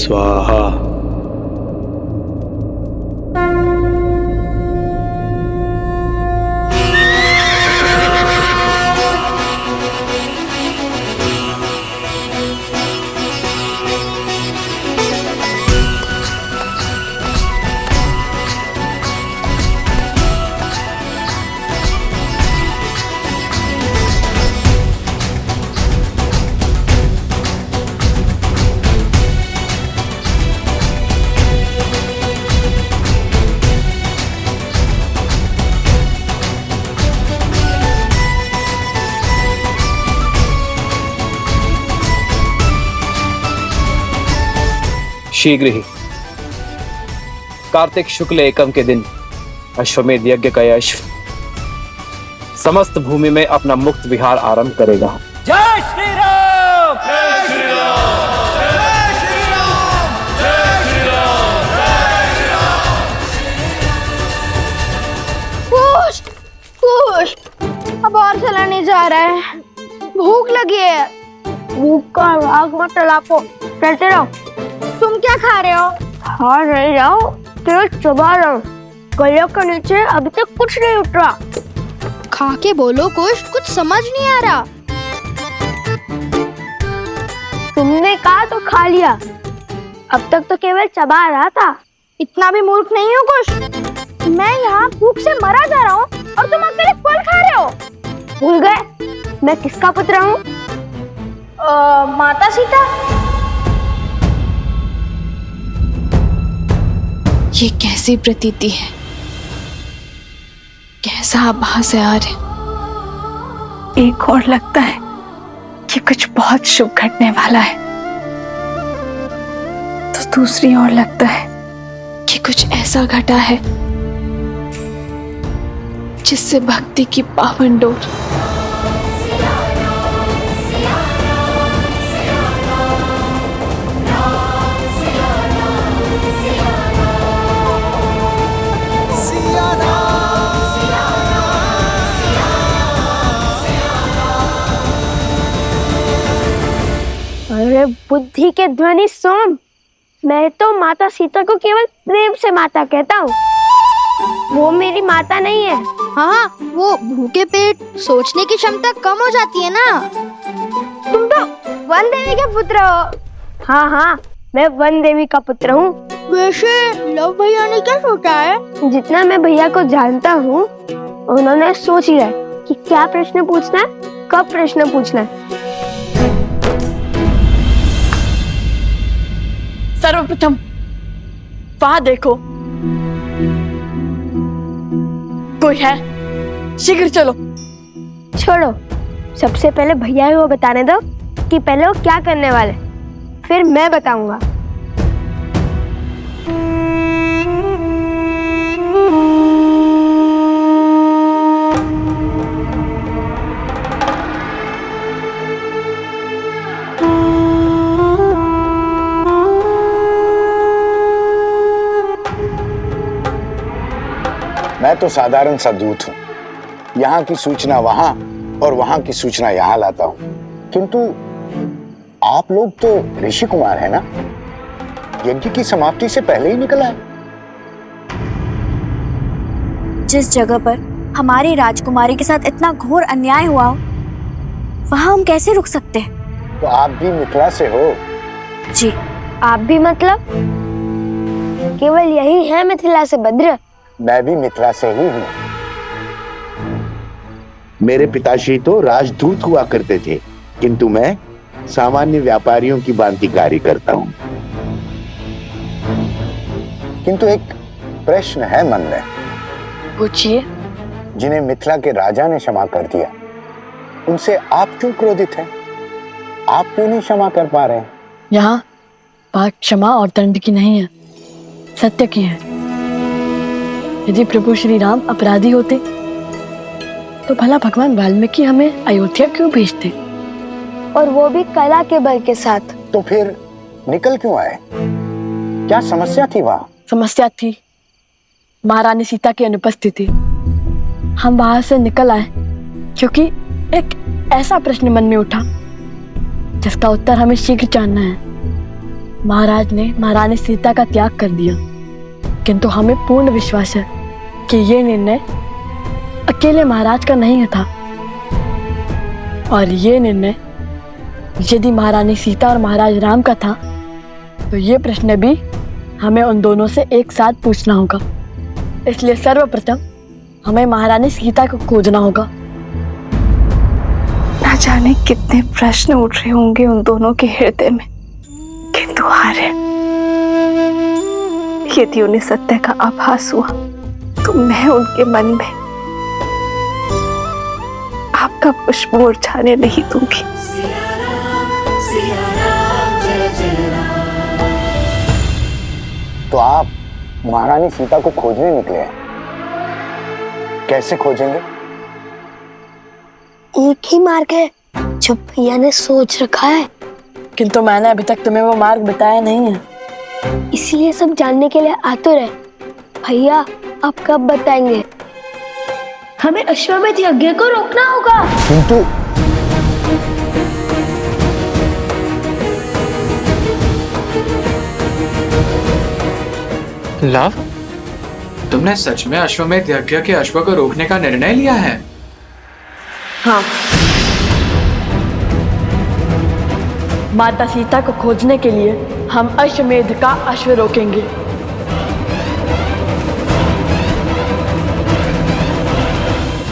स्वाहा। शीघ्र ही कार्तिक शुक्ल एकम के दिन अश्वमेध यज्ञ का अश्व समस्त भूमि में अपना मुक्त विहार आरंभ करेगा। जय श्री राम, जय श्री राम, जय श्री राम, जय श्री राम, जय श्री राम। कुश, कुश, अब और चला नहीं जा रहा है, भूख लगी है। भूख का राग मत चलाको, चलते रहो। तुम क्या खा रहे हो? खा नहीं जाओ, केवल चबा रहा हूँ। गले के नीचे अभी तक कुछ नहीं उतरा। खा के बोलो कुछ, कुछ समझ नहीं आ रहा। तुमने कहा तो खा लिया, अब तक तो केवल चबा रहा था। इतना भी मूर्ख नहीं हो कुछ। मैं यहाँ भूख से मरा जा रहा हूँ और तुम अकेले फल खा रहे हो। भूल गए मैं किसका पुत्र हूँ? माता सीता। ये कैसी प्रतीति है, कैसा आभास है यार। एक और लगता है कि कुछ बहुत शुभ घटने वाला है, तो दूसरी ओर लगता है कि कुछ ऐसा घटा है जिससे भक्ति की पावन डोर अरे बुद्धि के ध्वनि सोम, मैं तो माता सीता को केवल प्रेम से माता कहता हूँ। वो मेरी माता नहीं है। हाँ, वो भूखे पेट सोचने की क्षमता कम हो जाती है ना। तुम तो वन देवी के पुत्र हो। हाँ हाँ, मैं वन देवी का पुत्र हूँ। वैसे लव भैया ने क्या सोचा है? जितना मैं भैया को जानता हूँ, उन्होंने सोच लिया कि क्या प्रश्न पूछना है, कब प्रश्न पूछना है। सर्वप्रथम वहां देखो, कोई है? शीघ्र चलो। छोड़ो, सबसे पहले भैया को बताने दो कि पहले वो क्या करने वाले, फिर मैं बताऊंगा। मैं तो साधारण सा दूत हूँ, यहाँ की सूचना वहां और वहां की सूचना यहाँ लाता हूँ। किंतु आप लोग तो ऋषि कुमार है ना, यज्ञ की समाप्ति से पहले ही निकल आए। जिस जगह पर हमारी राजकुमारी के साथ इतना घोर अन्याय हुआ, वहां हम कैसे रुक सकते हैं? तो आप भी मिथिला से हो? जी। आप भी मतलब? केवल यही है मिथिला से भद्र? मैं भी मिथिला से ही हूँ। मेरे पिताश्री तो राजदूत हुआ करते थे, किंतु मैं सामान्य व्यापारियों की भांति कार्य करता हूँ। किंतु एक प्रश्न है मन में। पूछिए। जिन्हें मिथिला के राजा ने क्षमा कर दिया, उनसे आप क्यों क्रोधित हैं? आप क्यों नहीं क्षमा कर पा रहे हैं? यहाँ बात क्षमा और दंड की नहीं है, सत्य की है। यदि प्रभु श्री राम अपराधी होते तो भला भगवान वाल्मीकि हमें अयोध्या क्यों भेजते? और वो भी कला के बल के साथ। तो फिर निकल क्यों आए? क्या समस्या थी वहां? समस्या थी महारानी सीता की अनुपस्थिति। हम वहां से निकल आए क्योंकि एक ऐसा प्रश्न मन में उठा जिसका उत्तर हमें शीघ्र जानना है। महाराज ने महारानी सीता का त्याग कर दिया, किंतु हमें पूर्ण विश्वास है कि ये निर्णय अकेले महाराज का नहीं था, और ये निर्णय यदि महारानी सीता और महाराज राम का था तो ये प्रश्न भी हमें उन दोनों से एक साथ पूछना होगा। इसलिए सर्वप्रथम हमें महारानी सीता को खोजना होगा। ना जाने कितने प्रश्न उठ रहे होंगे उन दोनों के हृदय में, किंतु आर्य, यदि उन्हें सत्य का आभास हुआ तो मैं उनके मन में आपका पुष्प मुरझाने नहीं दूंगी। तो आप महारानी सीता को खोजने निकले हैं, कैसे खोजेंगे? एक ही मार्ग है जो भैया ने सोच रखा है, किंतु मैंने अभी तक तुम्हें वो मार्ग बताया नहीं है। इसलिए सब जानने के लिए आतुर है। भैया आप कब बताएंगे? हमें अश्वमेध यज्ञ को रोकना होगा। किंतु लव, तुमने सच में अश्वमेध यज्ञ के अश्व को रोकने का निर्णय लिया है? हाँ, माता सीता को खोजने के लिए हम अश्वमेध का अश्व रोकेंगे।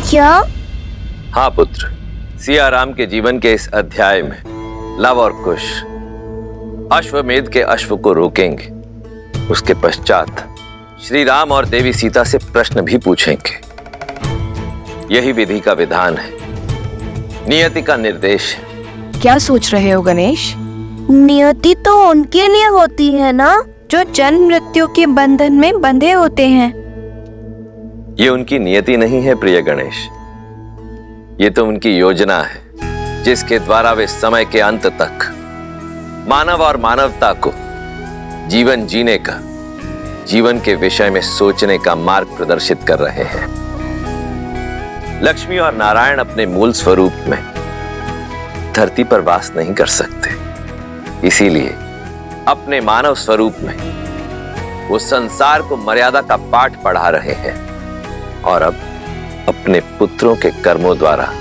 क्या? हाँ पुत्र, सिया राम के जीवन के इस अध्याय में लव और कुश अश्वमेध के अश्व को रोकेंगे। उसके पश्चात श्री राम और देवी सीता से प्रश्न भी पूछेंगे। यही विधि का विधान है, नियति का निर्देश है। क्या सोच रहे हो गणेश? नियति तो उनके लिए होती है ना जो जन्म मृत्यु के बंधन में बंधे होते हैं। ये उनकी नियति नहीं है प्रिय गणेश, ये तो उनकी योजना है जिसके द्वारा वे समय के अंत तक मानव और मानवता को जीवन जीने का, जीवन के विषय में सोचने का मार्ग प्रदर्शित कर रहे हैं। लक्ष्मी और नारायण अपने मूल स्वरूप में धरती पर वास नहीं कर सकते, इसीलिए अपने मानव स्वरूप में वो संसार को मर्यादा का पाठ पढ़ा रहे हैं और अब अपने पुत्रों के कर्मों द्वारा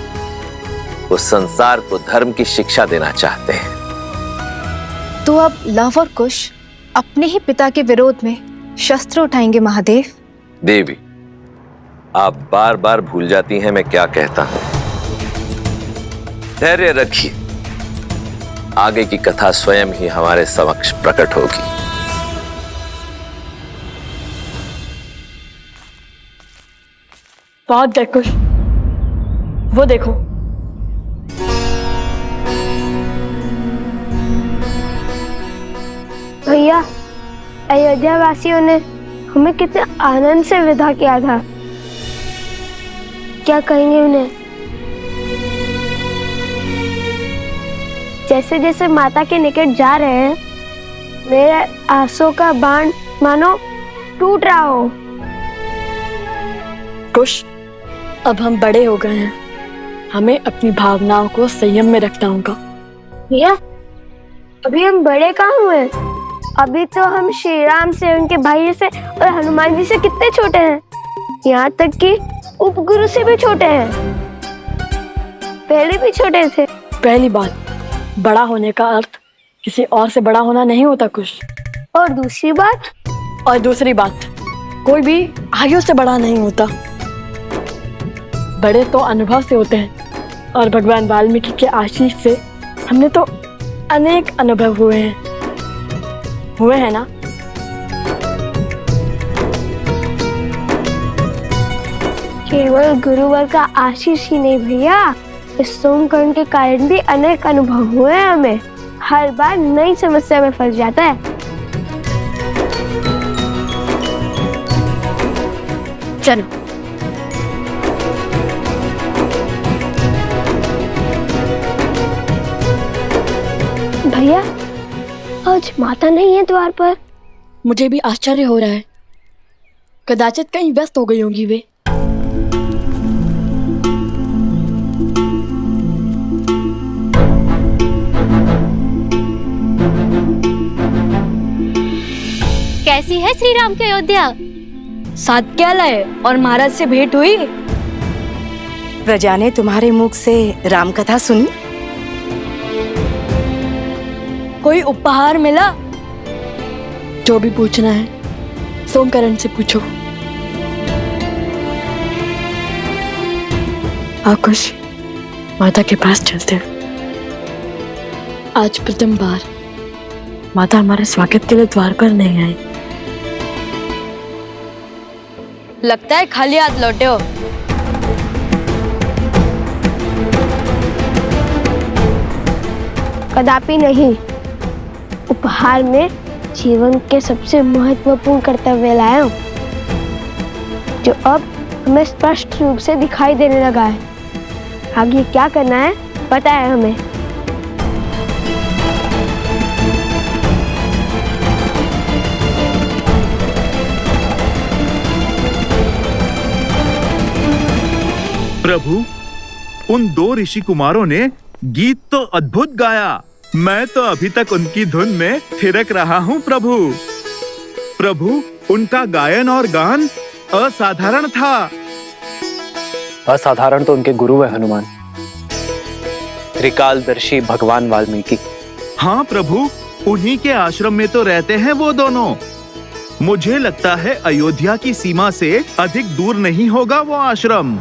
वो संसार को धर्म की शिक्षा देना चाहते हैं। तो अब लव और कुश अपने ही पिता के विरोध में शस्त्र उठाएंगे महादेव? देवी, आप बार बार भूल जाती हैं मैं क्या कहता हूं। धैर्य रखिए, आगे की कथा स्वयं ही हमारे समक्ष प्रकट होगी। बहुत देखो, वो देखो, भैया अयोध्या वासियों ने हमें कितने आनंद से विदा किया था। क्या कहेंगे उन्हें? जैसे जैसे माता के निकट जा रहे हैं, मेरे आंसू का बाण मानो टूट रहा हो। कुश, अब हम बड़े हो गए हैं, हमें अपनी भावनाओं को संयम में रखना होगा। भैया अभी हम बड़े कहाँ हुए? अभी तो हम श्री राम से, उनके भाई से और हनुमान जी से कितने छोटे हैं। यहाँ तक कि उपगुरु से भी छोटे हैं, पहले भी छोटे थे। पहली बात, बड़ा होने का अर्थ किसी और से बड़ा होना नहीं होता कुश। और दूसरी बात, कोई भी आयु से बड़ा नहीं होता, बड़े तो अनुभव से होते हैं। और भगवान वाल्मीकि के आशीष से हमने तो अनेक अनुभव हुए हैं ना। केवल गुरुवर का आशीष ही नहीं भैया, इस सोमकर्ण के कारण भी अनेक अनुभव हुए हैं हमें। हर बार नई समस्या में फंस जाता है। चलो भैया आज माता नहीं है द्वार पर। मुझे भी आश्चर्य हो रहा है, कदाचित कहीं व्यस्त हो गई होंगी वे। कैसी है श्री राम की अयोध्या? साथ क्या लाए और महाराज से भेंट हुई? प्रजा ने तुम्हारे मुख से राम कथा सुनी? कोई उपहार मिला? जो भी पूछना है सोमकरण से पूछो। आकुश, माता के पास चलते हैं। आज प्रथम बार माता हमारे स्वागत के लिए द्वार पर नहीं आई। लगता है खाली हाथ लौटे हो। कदापि नहीं। उपहार में जीवन के सबसे महत्वपूर्ण कर्तव्य लाया हूं, जो अब हमें स्पष्ट रूप से दिखाई देने लगा है। आगे क्या करना है पता है हमें। प्रभु, उन 2 ऋषि कुमारों ने गीत तो अद्भुत गाया। मैं तो अभी तक उनकी धुन में थिरक रहा हूँ प्रभु। प्रभु, उनका गायन और गान असाधारण था। असाधारण तो उनके गुरु है हनुमान, त्रिकालदर्शी भगवान वाल्मीकि। हाँ प्रभु, उन्हीं के आश्रम में तो रहते हैं वो दोनों। मुझे लगता है अयोध्या की सीमा से अधिक दूर नहीं होगा वो आश्रम।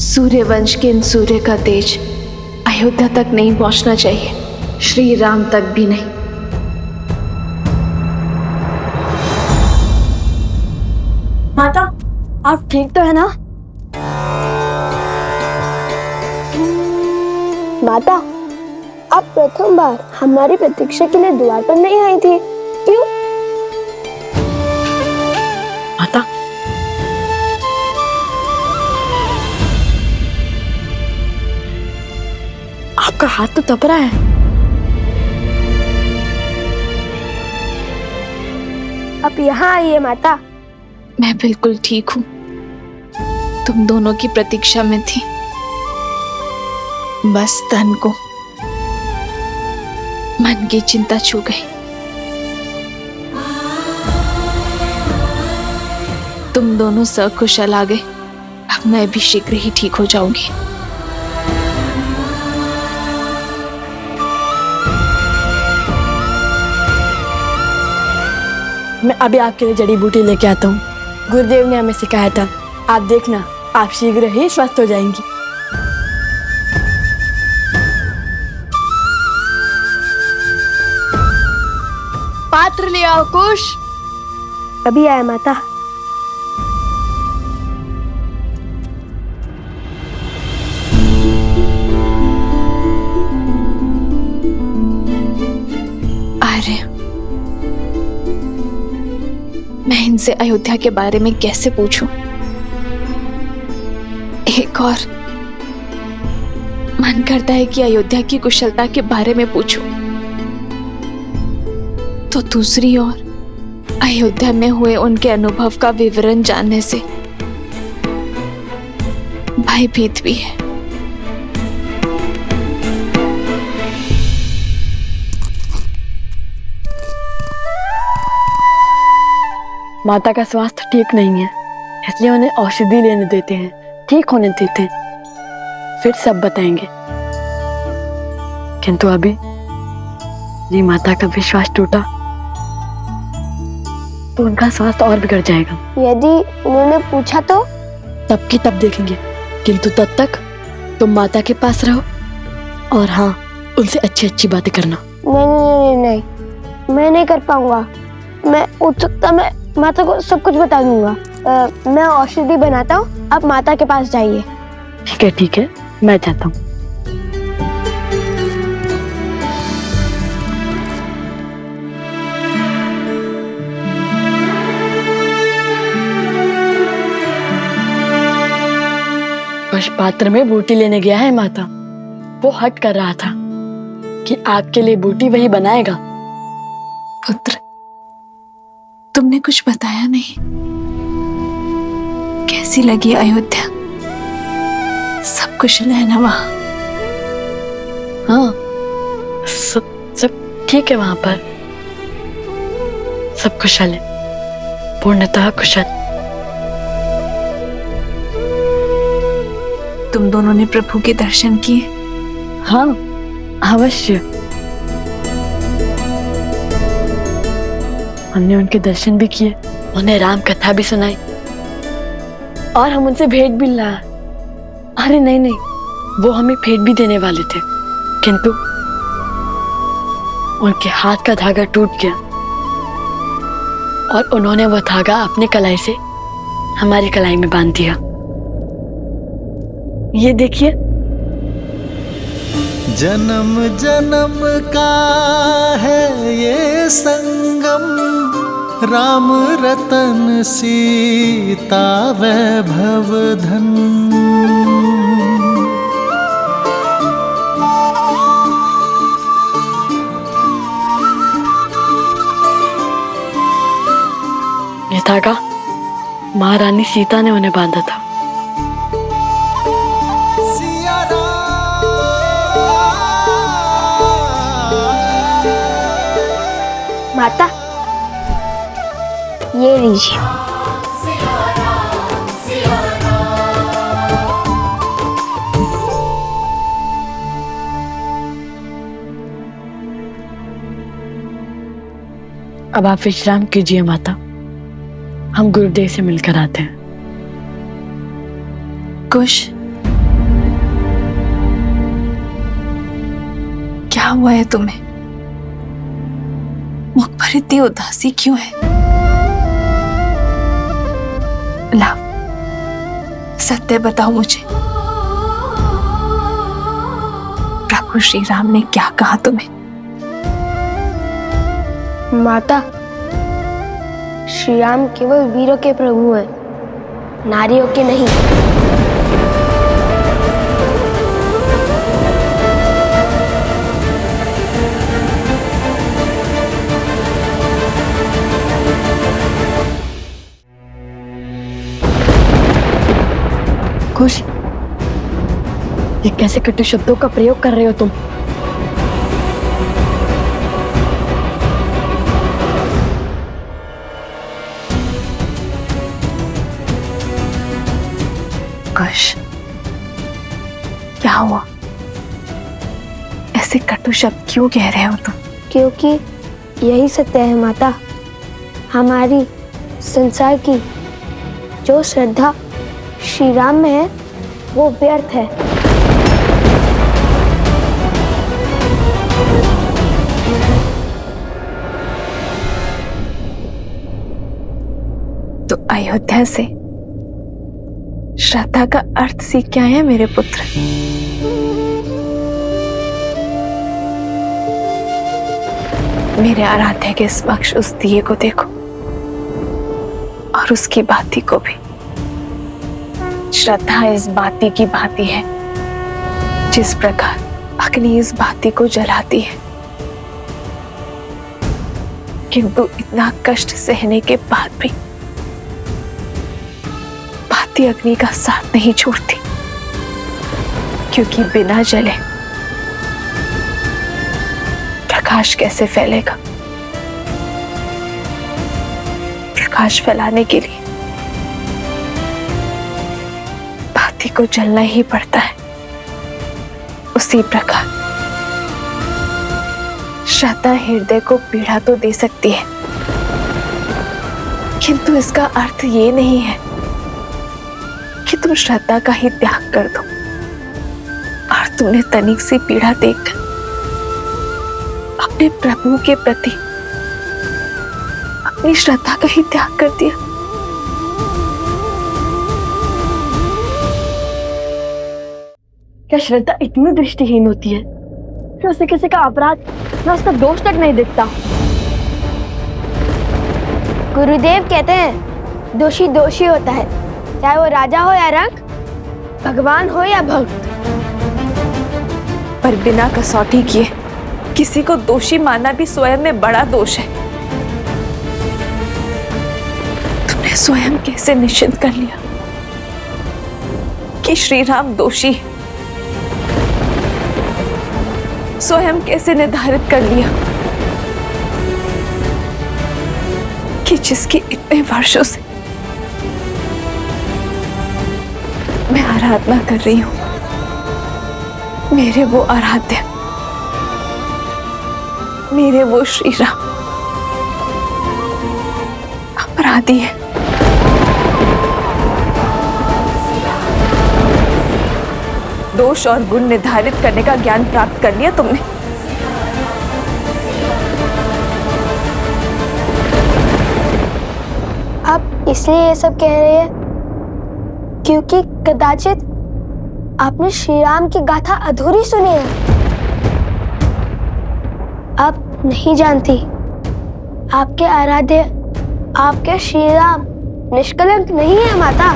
सूर्यवंश के इन सूर्य का तेज अयोध्या तक नहीं पहुंचना चाहिए, श्री राम तक भी नहीं। माता, आप ठीक तो है ना? माता, आप प्रथम बार हमारी प्रतीक्षा के लिए द्वार पर नहीं आई थी, क्यों? माता, आपका हाथ तो तप रहा है। आप यहाँ आइए माता। मैं बिल्कुल ठीक हूँ। तुम दोनों की प्रतीक्षा में थी। बस तन को मन की चिंता छू गई। तुम दोनों सकुशल आ गए। अब मैं भी शीघ्र ही ठीक हो जाऊंगी। मैं अभी आपके लिए जड़ी बूटी लेके आता हूँ। गुरुदेव ने हमें सिखाया था। आप देखना, आप शीघ्र ही स्वस्थ हो जाएंगी। पात्र ले आओ कुश। अभी आया माता। आर्य, मैं इनसे अयोध्या के बारे में कैसे पूछूं? एक और मन करता है कि अयोध्या की कुशलता के बारे में पूछूं, तो दूसरी ओर अयोध्या में हुए उनके अनुभव का विवरण जानने से भयभीत भी है। माता का स्वास्थ्य ठीक नहीं है, इसलिए उन्हें औषधि लेने देते हैं, ठीक होने देते हैं, फिर सब बताएंगे। किंतु अभी ये माता का विश्वास टूटा तो उनका स्वास्थ्य और बिगड़ जाएगा। यदि उन्होंने पूछा तो? तब की तब देखेंगे, किंतु तब तक तुम माता के पास रहो और हाँ, उनसे अच्छी अच्छी बातें करना। नहीं, नहीं, मैं नहीं कर पाऊंगा। मैं उत्सुकता में माता को सब कुछ बता दूंगा। मैं औषधि बनाता हूँ, आप माता के पास जाइए। ठीक है, मैं जाता हूँ। कुछ पात्र में बूटी लेने गया है माता। वो हट कर रहा था कि आपके लिए बूटी वही बनाएगा। पुत्र, तुमने कुछ बताया नहीं। कैसी लगी अयोध्या? सब कुशल है ना वहां? हाँ, सब ठीक है, वहां पर सब कुशल है, पूर्णतः कुशल। तुम दोनों ने प्रभु के दर्शन किए? हाँ, अवश्य। हमने उनके दर्शन भी किए, उन्हें राम कथा भी सुनाई और हम उनसे भेंट भी लाया। अरे नहीं, वो हमें भेंट भी देने वाले थे, किंतु उनके हाथ का धागा टूट गया और उन्होंने वो धागा अपनी कलाई से हमारी कलाई में बांध दिया। ये देखिए, जन्म जन्म का है ये संगम, राम रतन सीता वैभव धन। ये धागा महारानी सीता ने उन्हें बांधा था। माता, ये लीजिए। अब आप विश्राम कीजिए माता, हम गुरुदेव से मिलकर आते हैं। कुश, क्या हुआ है तुम्हें? मुख पर इतनी उदासी क्यों है? लाओ, सत्य बताओ मुझे, प्रभु श्री राम ने क्या कहा तुम्हें? माता, श्री राम केवल वीरों के प्रभु हैं, नारियों के नहीं। खुश, ये कैसे कटु शब्दों का प्रयोग कर रहे हो तुम? कुश, क्या हुआ? ऐसे कटु शब्द क्यों कह रहे हो तुम? क्योंकि यही सत्य है माता, हमारी संसार की जो श्रद्धा श्री राम में है वो व्यर्थ है। तो अयोध्या से श्रद्धा का अर्थ सीख के आए हैं मेरे पुत्र। मेरे आराध्य के समक्ष उस दिए को देखो और उसकी बाती को भी। श्रद्धा इस बाती की भांति है, जिस प्रकार अग्नि इस बाती को जलाती है, किंतु इतना कष्ट सहने के बाद भी बाती अग्नि का साथ नहीं छोड़ती, क्योंकि बिना जले प्रकाश कैसे फैलेगा? प्रकाश फैलाने के लिए बाती को जलना ही पड़ता है। उसी प्रकार श्रद्धा हृदय को पीड़ा तो दे सकती है, किंतु इसका अर्थ ये नहीं है कि तुम श्रद्धा का ही त्याग कर दो और तुमने तनिक सी पीड़ा देखकर अपने प्रभु के प्रति अपनी श्रद्धा का ही त्याग कर दिया। क्या श्रद्धा इतनी दृष्टिहीन होती है कि उसे किसी का अपराध या उसका दोष तक नहीं दिखता? गुरुदेव कहते हैं दोषी दोषी होता है, चाहे वो राजा हो या रंक, भगवान हो या भक्त। पर बिना कसौटी किए किसी को दोषी मानना भी स्वयं में बड़ा दोष है। तुमने स्वयं कैसे निश्चित कर लिया कि श्री राम दोषी है? स्वयं कैसे निर्धारित कर लिया कि जिसकी इतने वर्षों से मैं आराधना कर रही हूं, मेरे वो आराध्य, मेरे वो श्री राम अपराधी है। दोष और गुण निर्धारित करने का ज्ञान प्राप्त कर लिया तुमने। आप इसलिए ये सब कह रहे हैं क्योंकि कदाचित आपने श्री राम की गाथा अधूरी सुनी है। आप नहीं जानती, आपके आराध्य, आपके श्री राम निष्कलंक नहीं है माता।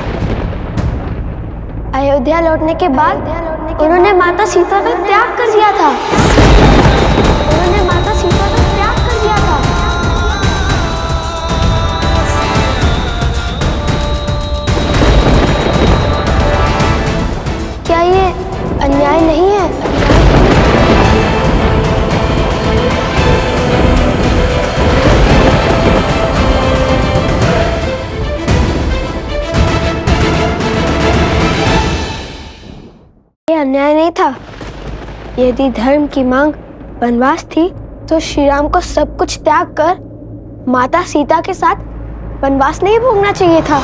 अयोध्या लौटने के बाद उन्होंने माता सीता का त्याग कर दिया था। उन्होंने माता सीता का त्याग कर दिया था। क्या ये अन्याय नहीं है? ये अन्याय नहीं था। यदि धर्म की मांग वनवास थी तो श्री राम को सब कुछ त्याग कर माता सीता के साथ वनवास नहीं भोगना चाहिए था।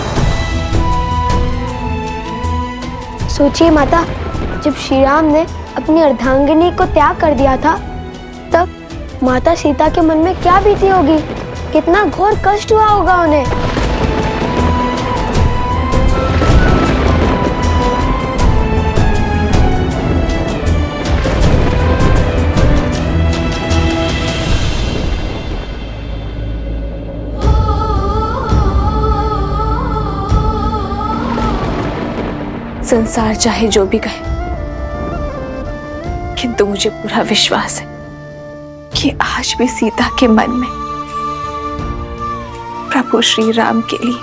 सोचिए माता, जब श्री राम ने अपनी अर्धांगिनी को त्याग कर दिया था तब माता सीता के मन में क्या बीती होगी, कितना घोर कष्ट हुआ होगा उन्हें। संसार चाहे जो भी कहे, किंतु मुझे पूरा विश्वास है कि आज भी सीता के मन में प्रभु श्री राम के लिए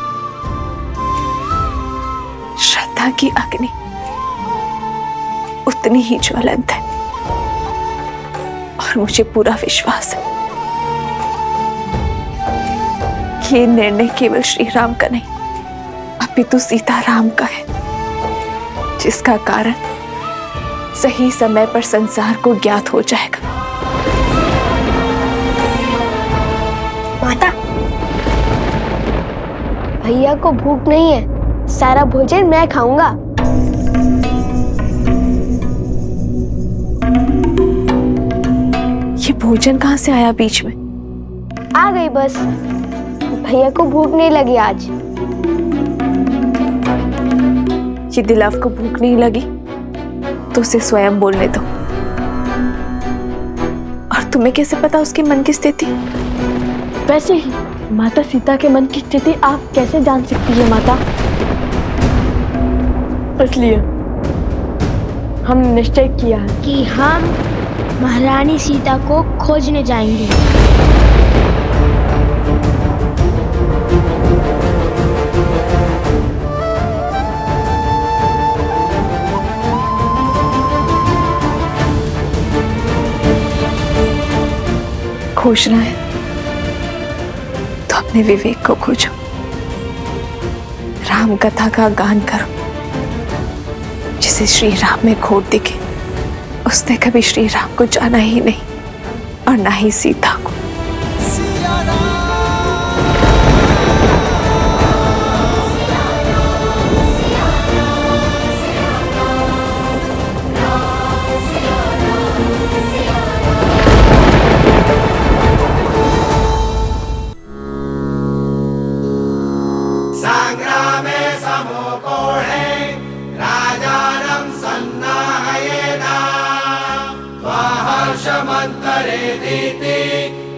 श्रद्धा की अग्नि उतनी ही ज्वलंत है। और मुझे पूरा विश्वास है कि ये निर्णय केवल श्री राम का नहीं, अपितु सीता राम का है, जिसका कारण सही समय पर संसार को ज्ञात हो जाएगा। माता, भैया को भूख नहीं है, सारा भोजन मैं खाऊंगा। ये भोजन कहाँ से आया बीच में? आ गई बस, भैया को भूख नहीं लगी आज। ये दिलाव को भूख नहीं लगी तो उसे स्वयं बोलने दो। और तुम्हें कैसे पता उसके मन की स्थिति? वैसे ही माता सीता के मन की स्थिति आप कैसे जान सकती है माता? इसलिए हमने निश्चय किया है कि हम महारानी सीता को खोजने जाएंगे। खोजना है तो अपने विवेक को खोजो, राम कथा का गान करो। जिसे श्री राम में खोट दिखे उसने कभी श्री राम को जाना ही नहीं और ना ही सीता को।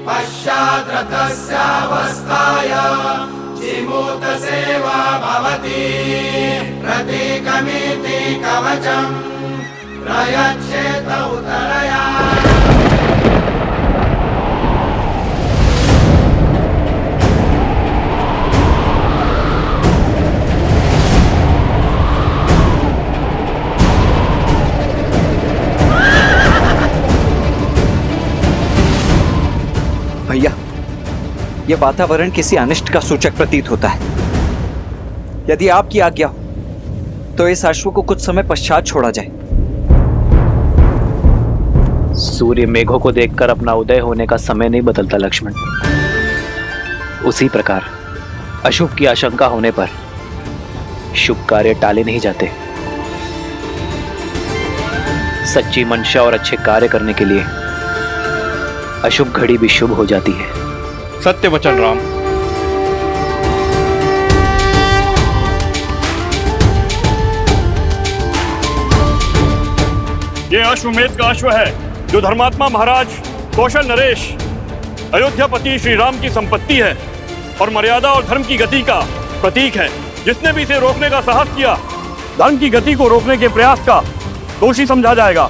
पश्चाद्रतस्यावस्थाय जिमूत सेवा भवति प्रतीकमिति कवचम् प्रयच्छेत उतरया। भैया, यह वातावरण किसी अनिष्ट का सूचक प्रतीत होता है। यदि आपकी आज्ञा हो तो इस अश्व को कुछ समय पश्चात छोड़ा जाए। सूर्य मेघों को देखकर अपना उदय होने का समय नहीं बदलता लक्ष्मण। उसी प्रकार अशुभ की आशंका होने पर शुभ कार्य टाले नहीं जाते। सच्ची मंशा और अच्छे कार्य करने के लिए अशुभ घड़ी भी शुभ हो जाती है। सत्य वचन राम। ये अश्वमेध का अश्व है जो धर्मात्मा महाराज कौशल नरेश अयोध्यापति श्री राम की संपत्ति है और मर्यादा और धर्म की गति का प्रतीक है। जिसने भी इसे रोकने का साहस किया, धर्म की गति को रोकने के प्रयास का दोषी समझा जाएगा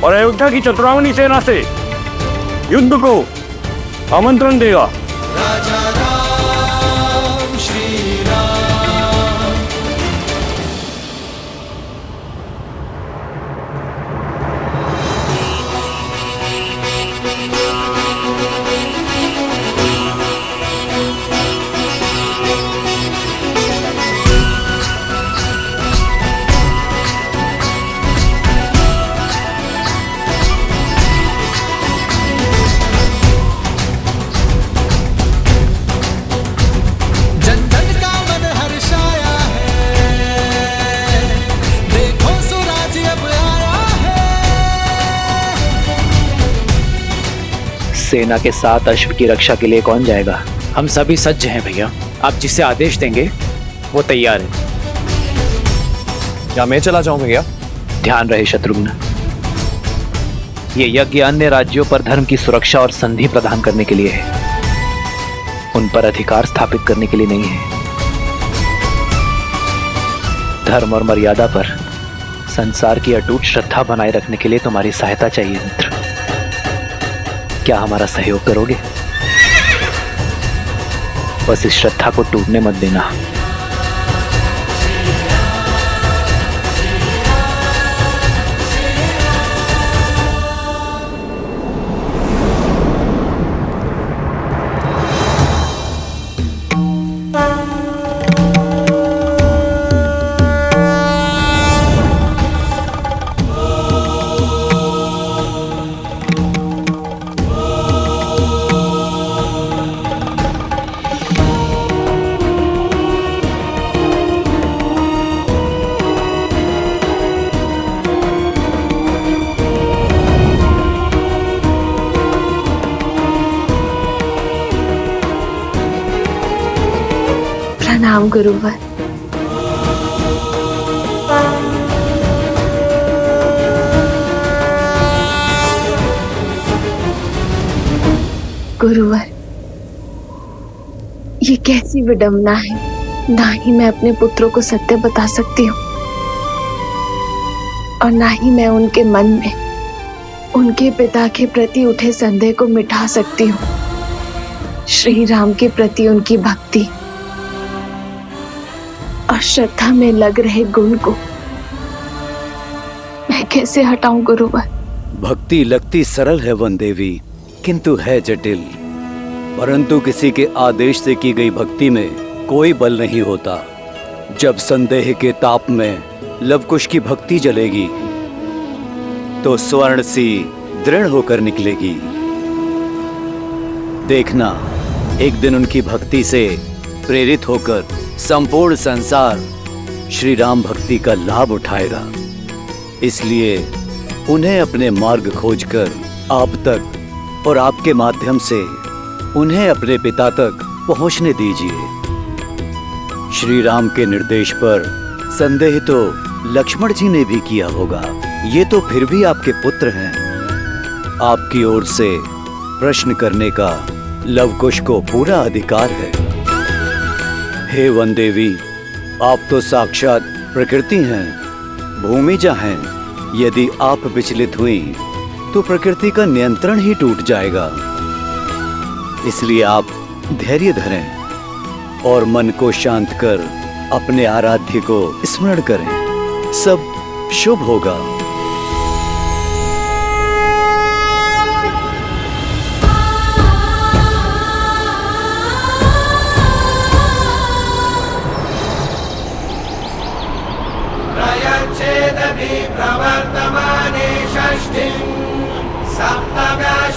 और अयोध्या की चतुरांगनी सेना से युद्ध को आमंत्रण देगा। राजा राम श्री राम। जन जन का मन हर्षाया है, देखो स्वराज्य अब आया है। सेना के साथ अश्व की रक्षा के लिए कौन जाएगा? हम सभी सज्ज हैं भैया। आप जिसे आदेश देंगे वो तैयार है। क्या मैं चला जाऊं भैया? ध्यान रहे शत्रुघ्न, ये यज्ञ अन्य राज्यों पर धर्म की सुरक्षा और संधि प्रदान करने के लिए है, उन पर अधिकार स्थापित करने के लिए नहीं है। धर्म और मर्यादा पर संसार की अटूट श्रद्धा बनाए रखने के लिए तुम्हारी सहायता चाहिए मित्र। क्या हमारा सहयोग करोगे? बस इस श्रद्धा को टूटने मत देना। प्रणाम गुरुवर। गुरुवर, ये कैसी विडंबना है। ना ही मैं अपने पुत्रों को सत्य बता सकती हूँ और ना ही मैं उनके मन में उनके पिता के प्रति उठे संदेह को मिटा सकती हूँ। श्री राम के प्रति उनकी भक्ति और श्रद्धा में लग रहे गुण को मैं कैसे हटाऊं गुरुवर? भक्ति लगती सरल है वन देवी, किंतु है जटिल। परंतु किसी के आदेश से की गई भक्ति में कोई बल नहीं होता। जब संदेह के ताप में लवकुश की भक्ति जलेगी तो स्वर्ण सी दृढ़ होकर निकलेगी। देखना, एक दिन उनकी भक्ति से प्रेरित होकर संपूर्ण संसार श्री राम भक्ति का लाभ उठाएगा। इसलिए उन्हें अपने मार्ग खोजकर आप तक और आपके माध्यम से उन्हें अपने पिता तक पहुंचने दीजिए। श्री राम के निर्देश पर संदेह तो लक्ष्मण जी ने भी किया होगा। ये तो फिर भी आपके पुत्र हैं। आपकी ओर से प्रश्न करने का लवकुश को पूरा अधिकार है। हे वन देवी, आप तो साक्षात प्रकृति हैं, भूमिजा हैं। यदि आप विचलित हुई तो प्रकृति का नियंत्रण ही टूट जाएगा। इसलिए आप धैर्य धरें और मन को शांत कर अपने आराध्य को स्मरण करें। सब शुभ होगा।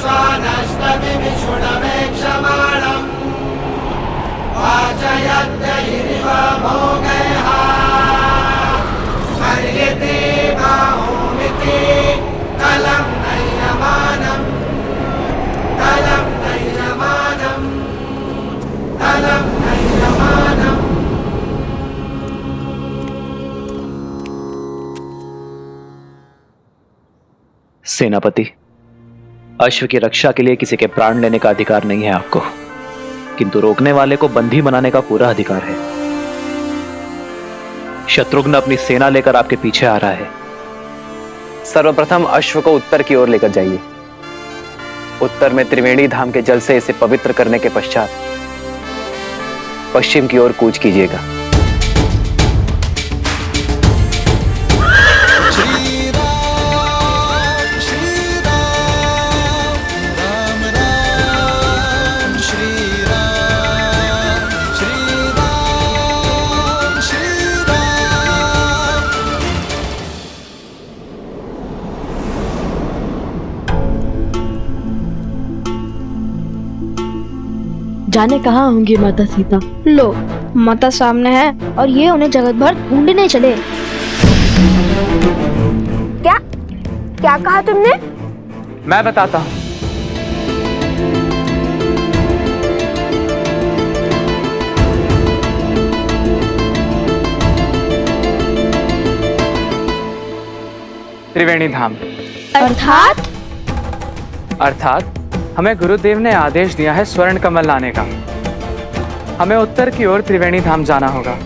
स्वानष्टविमिषुणवेक्षमाणम् वाचयत्यैरिव भोगैः हर्यते बाहोमिति कलं नैयमानम् कलं नैयमानम् कलं नैयमानम्। सेनापति, अश्व की रक्षा के लिए किसी के प्राण लेने का अधिकार नहीं है आपको, किंतु रोकने वाले को बंदी बनाने का पूरा अधिकार है। शत्रुघ्न अपनी सेना लेकर आपके पीछे आ रहा है। सर्वप्रथम अश्व को उत्तर की ओर लेकर जाइए। उत्तर में त्रिवेणी धाम के जल से इसे पवित्र करने के पश्चात पश्चिम की ओर कूच कीजिएगा। जाने कहाँ होंगी माता सीता? लो, माता सामने है और ये उन्हें जगत भर ढूंढने चले। क्या क्या कहा तुमने? मैं बताता हूं। त्रिवेणी धाम अर्थात हमें गुरुदेव ने आदेश दिया है स्वर्ण कमल लाने का। हमें उत्तर की ओर त्रिवेणी धाम जाना होगा।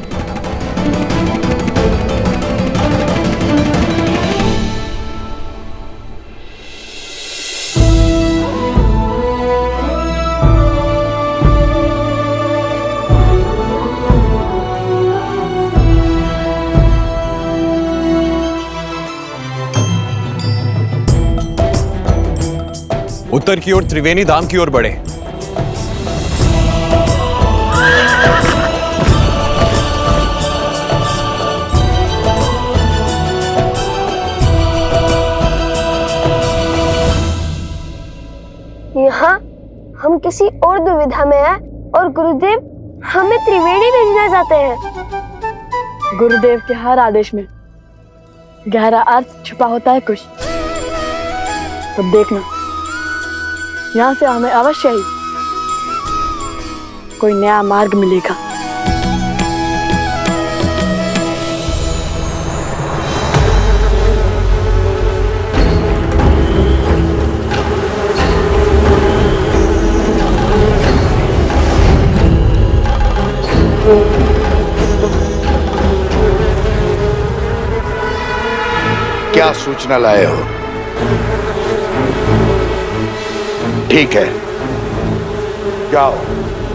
उत्तर की ओर त्रिवेणी धाम की ओर बढ़े। यहाँ हम किसी और दुविधा में हैं और गुरुदेव हमें त्रिवेणी भेजना चाहते हैं। गुरुदेव के हर आदेश में गहरा अर्थ छुपा होता है कुछ। अब देखना, यहाँ से हमें अवश्य ही कोई नया मार्ग मिलेगा। क्या सूचना लाए हो? ठीक है, जाओ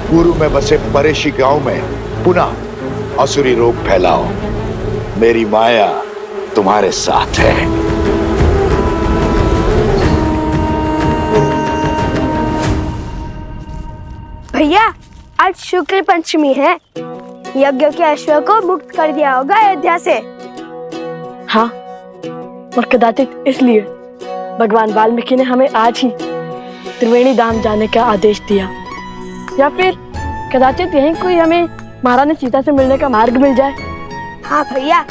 पूर्व में बसे परेशी गांव में पुनः असुरी रोग फैलाओ। मेरी माया तुम्हारे साथ है। भैया, आज शुक्ल पंचमी है। यज्ञ के अश्व को मुक्त कर दिया होगा अयोध्या से। हाँ, और कदाचित इसलिए भगवान वाल्मीकि ने हमें आज ही त्रिवेणी धाम जाने का आदेश दिया, या फिर कदाचित यहीं कोई हमें महारानी सीता से मिलने का मार्ग मिल जाए। हाँ भैया,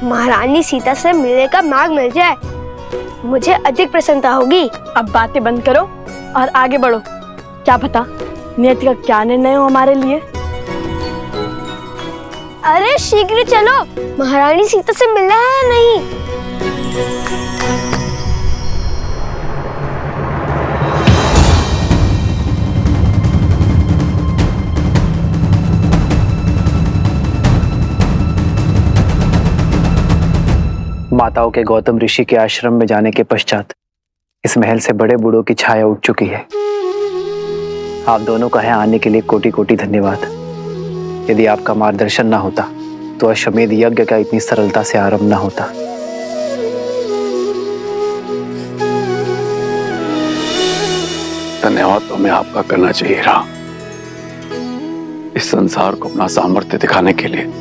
महारानी सीता से मिलने का मार्ग मिल जाए, मुझे अधिक प्रसन्नता होगी। अब बातें बंद करो और आगे बढ़ो। क्या पता नियति का क्या निर्णय हो हमारे लिए। अरे शीघ्र चलो, महारानी सीता से मिलना है या नहीं? माताओं के गौतम ऋषि के आश्रम में जाने के पश्चात इस महल से बड़े बूढ़ों की छाया उठ चुकी है। आप दोनों का यहाँ आने के लिए कोटि कोटि धन्यवाद। यदि आपका मार्गदर्शन ना होता तो अश्वमेध यज्ञ का इतनी सरलता से आरंभ ना होता। धन्यवाद तो हमें आपका करना चाहिए रहा, इस संसार को अपना सामर्थ्य दिखाने के लिए।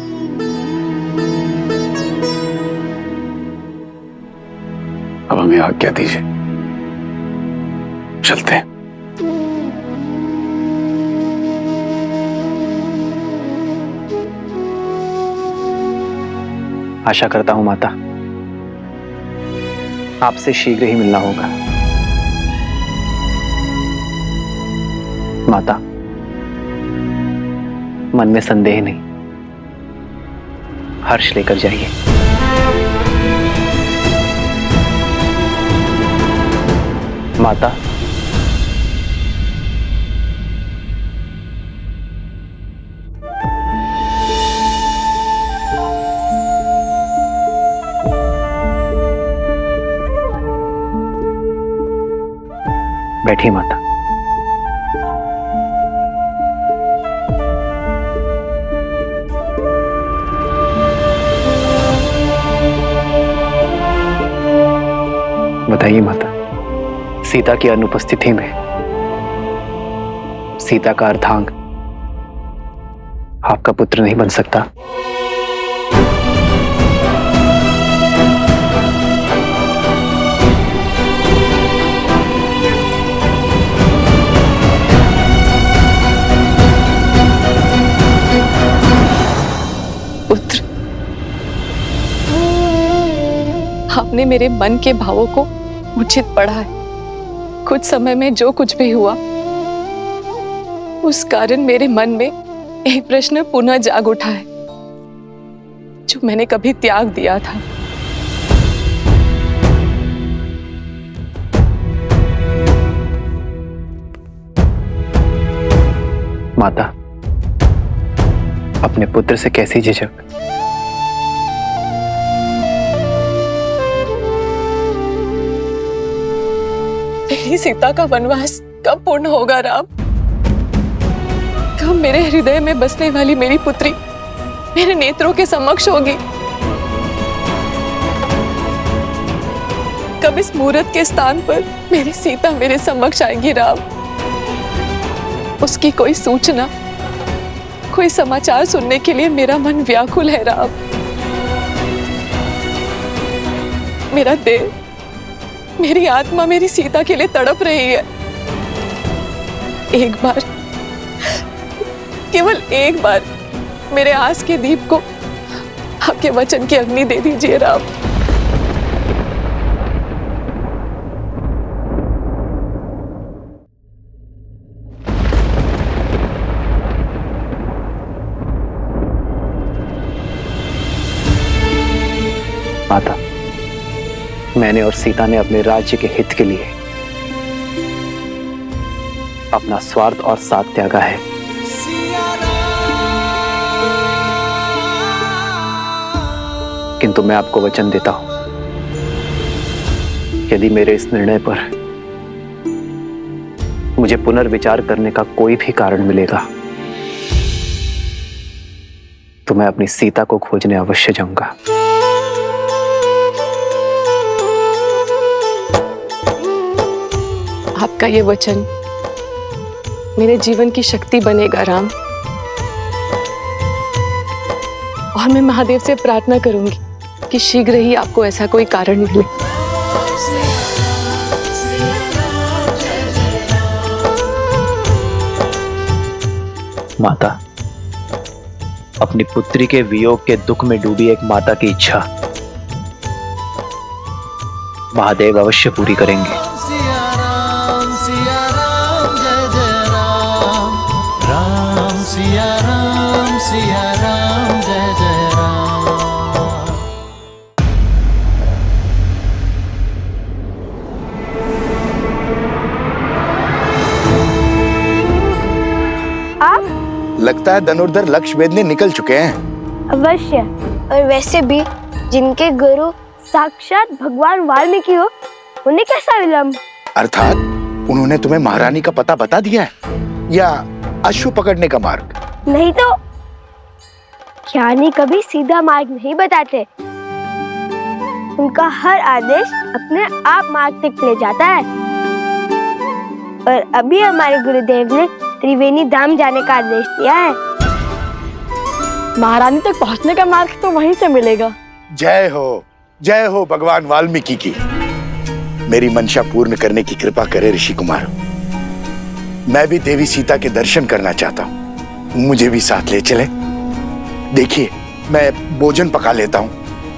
अब हमें आज्ञा दीजिए। चलते हैं। आशा करता हूं माता, आपसे शीघ्र ही मिलना होगा। माता, मन में संदेह नहीं, हर्ष लेकर जाइए। माता, बैठिए माता। बताइए माता, सीता की अनुपस्थिति में सीता का अर्धांग आपका पुत्र नहीं बन सकता? पुत्र, आपने मेरे मन के भावों को उचित पढ़ा है। कुछ समय में जो कुछ भी हुआ, उस कारण मेरे मन में एक प्रश्न पुनः जाग उठा है, जो मैंने कभी त्याग दिया था। माता, अपने पुत्र से कैसी झिझक? मेरी सीता का वनवास कब पूर्ण होगा राम? कब मेरे हृदय में बसने वाली मेरी पुत्री मेरे नेत्रों के समक्ष होगी? कब इस मुहूर्त के स्थान पर मेरी सीता मेरे समक्ष आएगी राम? उसकी कोई सूचना, कोई समाचार सुनने के लिए मेरा मन व्याकुल है राम। मेरा देह, मेरी आत्मा मेरी सीता के लिए तड़प रही है। एक बार, केवल एक बार मेरे आस के दीप को आपके वचन की अग्नि दे दीजिए राम। माता, मैंने और सीता ने अपने राज्य के हित के लिए अपना स्वार्थ और साथ त्यागा है। किंतु मैं आपको वचन देता हूं, यदि मेरे इस निर्णय पर मुझे पुनर्विचार करने का कोई भी कारण मिलेगा, तो मैं अपनी सीता को खोजने अवश्य जाऊंगा। आपका ये वचन मेरे जीवन की शक्ति बनेगा राम, और मैं महादेव से प्रार्थना करूंगी कि शीघ्र ही आपको ऐसा कोई कारण मिले। माता, अपनी पुत्री के वियोग के दुख में डूबी एक माता की इच्छा महादेव अवश्य पूरी करेंगे। लगता है धनुर्धर लक्ष्य भेदने निकल चुके हैं। अवश्य, और वैसे भी जिनके गुरु साक्षात भगवान वाल्मीकि हो, उन्हें कैसा विलंब? अर्थात उन्होंने तुम्हें महारानी का पता बता दिया है, या अश्व पकड़ने का मार्ग? नहीं तो ज्ञानी कभी सीधा मार्ग नहीं बताते। उनका हर आदेश अपने आप मार्ग तक ले जाता है। और अभी हमारे गुरुदेव ने त्रिवेणी धाम जाने का आदेश दिया है। महारानी तक पहुंचने का मार्ग तो वहीं से मिलेगा। जय हो भगवान वाल्मीकि की। मेरी मंशा पूर्ण करने की कृपा करे ऋषि कुमार। मैं भी देवी सीता के दर्शन करना चाहता हूँ, मुझे भी साथ ले चले। देखिए, मैं भोजन पका लेता हूँ,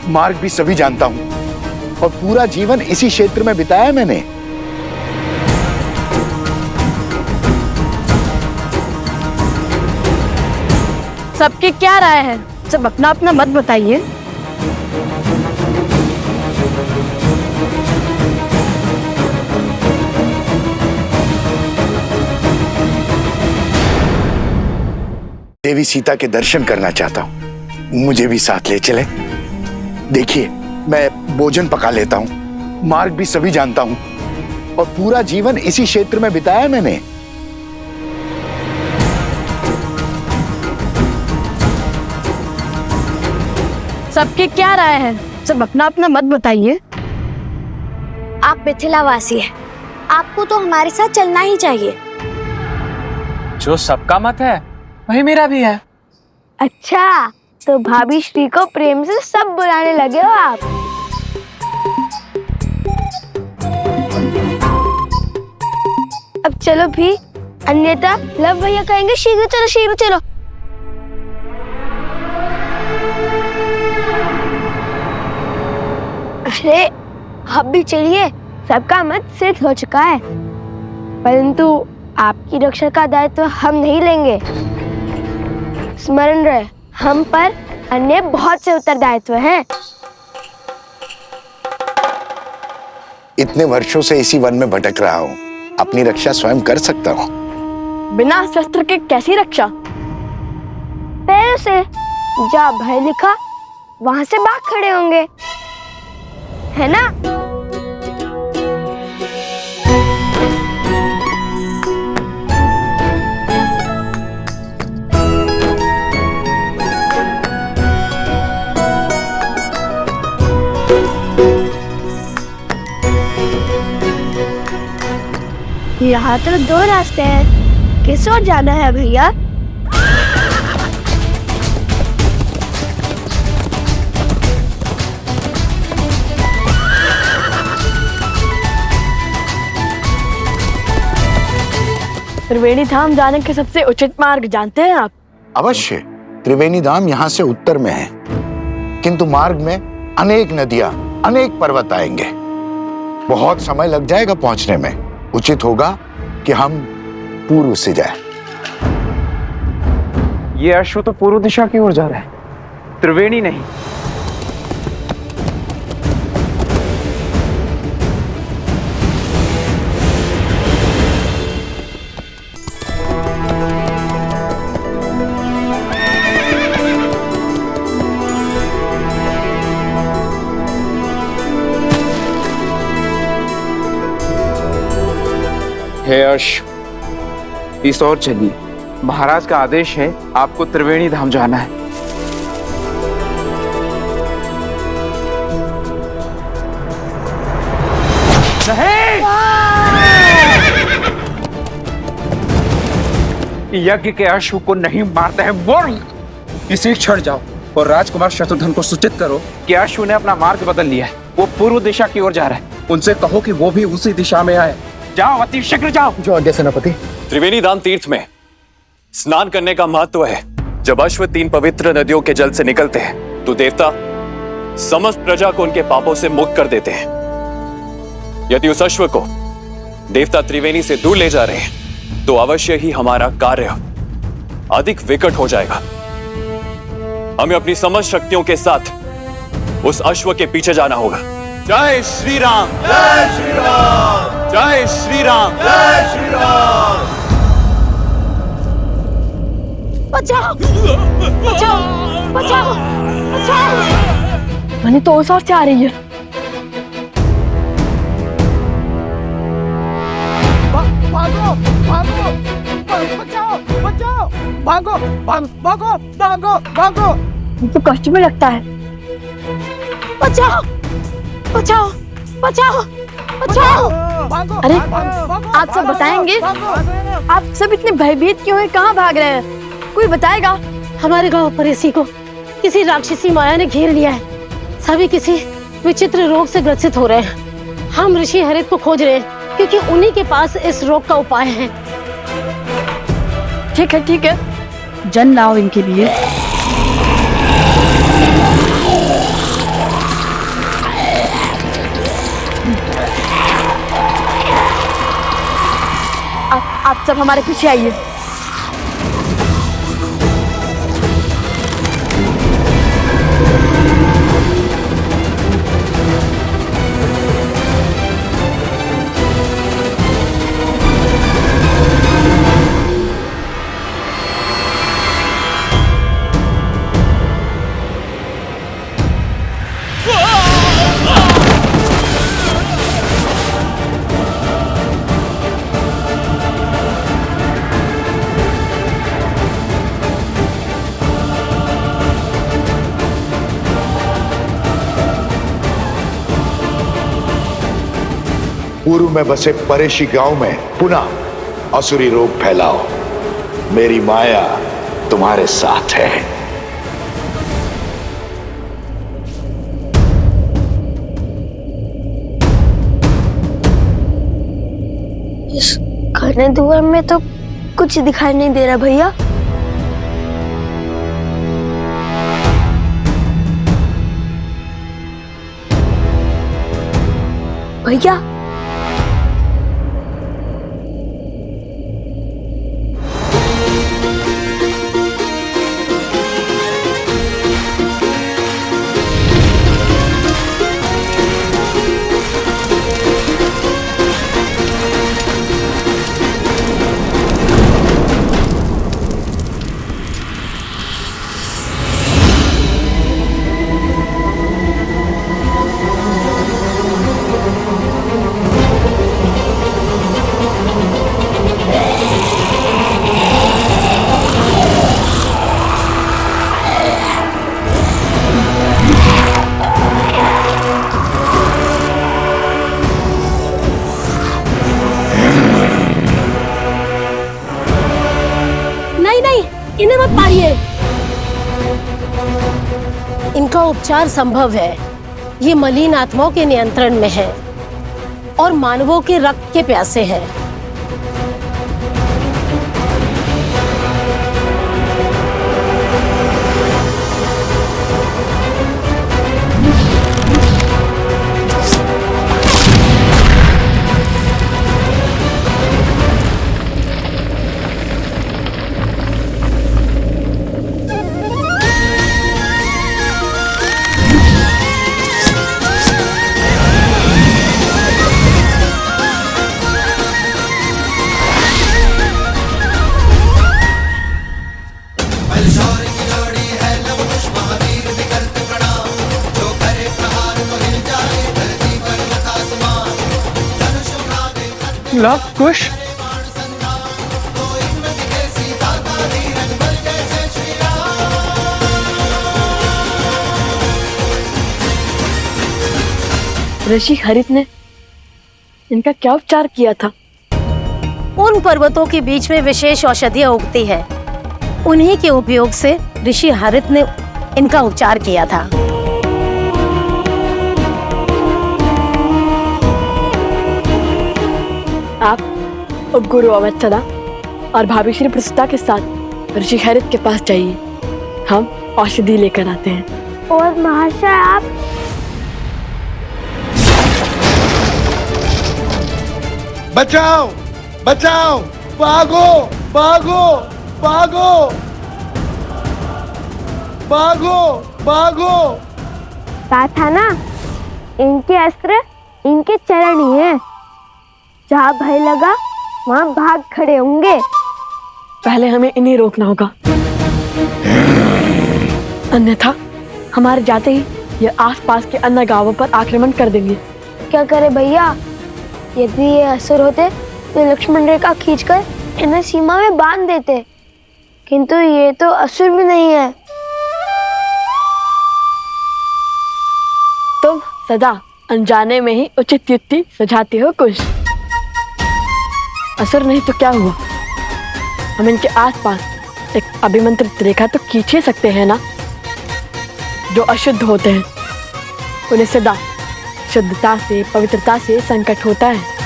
मार्ग भी सभी जानता हूँ और पूरा जीवन इसी क्षेत्र में बिताया मैंने। सबकी क्या राय है? सब अपना अपना मत बताइए। देवी सीता के दर्शन करना चाहता हूँ, मुझे भी साथ ले चले। देखिए, मैं भोजन पका लेता हूँ, मार्ग भी सभी जानता हूँ और पूरा जीवन इसी क्षेत्र में बिताया मैंने। सबकी क्या राय है? सब अपना अपना मत बताइए। आप मिथिलावासी हैं, आपको तो हमारे साथ चलना ही चाहिए। जो सबका मत है वही मेरा भी है। अच्छा, तो भाभी श्री को प्रेम से सब बुलाने लगे हो आप। अब चलो भी, अन्यथा लव भैया कहेंगे शीघ्र चलो शीघ्र चलो। अरे अब भी चलिए, सबका मत सिद्ध हो चुका है, परंतु आपकी रक्षा का दायित्व हम नहीं लेंगे। स्मरण रहे, हम पर अन्य बहुत से उत्तरदायित्व हैं। इतने वर्षों से इसी वन में भटक रहा हूँ, अपनी रक्षा स्वयं कर सकता हूँ। बिना शस्त्र के कैसी रक्षा? पैरों से। जहाँ भय लिखा वहां से भाग खड़े होंगे, है ना? यहाँ तो दो रास्ते हैं, किस ओर जाना है भैया? त्रिवेणी धाम जाने के सबसे उचित मार्ग जानते हैं आप? अवश्य, त्रिवेणी धाम यहाँ से उत्तर में है, किंतु मार्ग में अनेक नदियां, अनेक पर्वत आएंगे। बहुत समय लग जाएगा पहुंचने में। उचित होगा कि हम पूर्व से जाएं। ये अश्व तो पूर्व दिशा की ओर जा रहा है, त्रिवेणी नहीं। हे अश्व, इस ओर चलिए। महाराज का आदेश है, आपको त्रिवेणी धाम जाना है। नहीं! यज्ञ के अश्व को नहीं मारते हैं बोल। इसी क्षण जाओ और राजकुमार शत्रुघ्न को सूचित करो कि अश्व ने अपना मार्ग बदल लिया है, वो पूर्व दिशा की ओर जा रहा है। उनसे कहो कि वो भी उसी दिशा में आए। जाओ, अति शीघ्र जाओ। जो आज्ञा सेनापति। त्रिवेणी धाम तीर्थ में स्नान करने का महत्व है। जब अश्व 3 पवित्र नदियों के जल से निकलते हैं तो देवता समस्त प्रजा को उनके पापों से मुक्त कर देते हैं। यदि उस अश्व को देवता त्रिवेणी से दूर ले जा रहे हैं तो अवश्य ही हमारा कार्य अधिक विकट हो जाएगा। हमें अपनी समस्त शक्तियों के साथ उस अश्व के पीछे जाना होगा। जय श्री राम, जय श्री राम, जय श्री राम, जय श्री राम। बचाओ, बचाओ, बचाओ, बचाओ। मैंने तो उस ओर से आ रही है। भागो, भागो, बचाओ, बचाओ, भागो, भागो, भागो, भागो। तो कष्ट में लगता है। बचाओ, बचाओ, बचाओ, बचाओ। अरे, आप सब बताएंगे? आप सब इतने भयभीत क्यों हैं? कहाँ भाग रहे हैं? कोई बताएगा? हमारे गांव पर इसी को किसी राक्षसी माया ने घेर लिया है। सभी किसी विचित्र रोग से ग्रसित हो रहे हैं। हम ऋषि हरित को खोज रहे हैं क्योंकि उन्हीं के पास इस रोग का उपाय है। ठीक है, जल लाओ इनके लिए। आप सब हमारे पीछे आइए। पूर्व में बसे परेशी गांव में पुनः असुरी रोग फैलाओ। मेरी माया तुम्हारे साथ है। इस घने धुएं में तो कुछ दिखाई नहीं दे रहा भैया। भैया इन्हें मत मारिए। इनका उपचार संभव है। ये मलिन आत्माओं के नियंत्रण में है और मानवों के रक्त के प्यासे हैं। लव कुश, ऋषि हरित ने इनका क्या उपचार किया था? उन पर्वतों के बीच में विशेष औषधियां उगती है, उन्हीं के उपयोग से ऋषि हरित ने इनका उपचार किया था। आप गुरु अवत्सला और भाभी श्री प्रसुता के साथ ऋषि हरित के पास जाइए, हम औषधि लेकर आते हैं। और महाशय आप बचाओ बचाओ, भागो भागो भागो भागो भागो। कहा था ना, इनके अस्त्र इनके चरण ही हैं। जहाँ भय लगा वहाँ भाग खड़े होंगे। पहले हमें इन्हें रोकना होगा, अन्यथा हमारे जाते ही ये आसपास के अन्य गांवों पर आक्रमण कर देंगे। क्या करे भैया, यदि ये असुर होते तो लक्ष्मण रेखा खींचकर इन्हें सीमा में बांध देते, किंतु ये तो असुर भी नहीं है। तुम सदा अनजाने में ही उचित युक्ति सुझाते हो कुश। असुर नहीं तो क्या हुआ, हम इनके आसपास एक अभिमंत्रित रेखा तो खींच ही सकते हैं ना। जो अशुद्ध होते हैं उन्हें सदा शुद्धता से, पवित्रता से संकट होता है।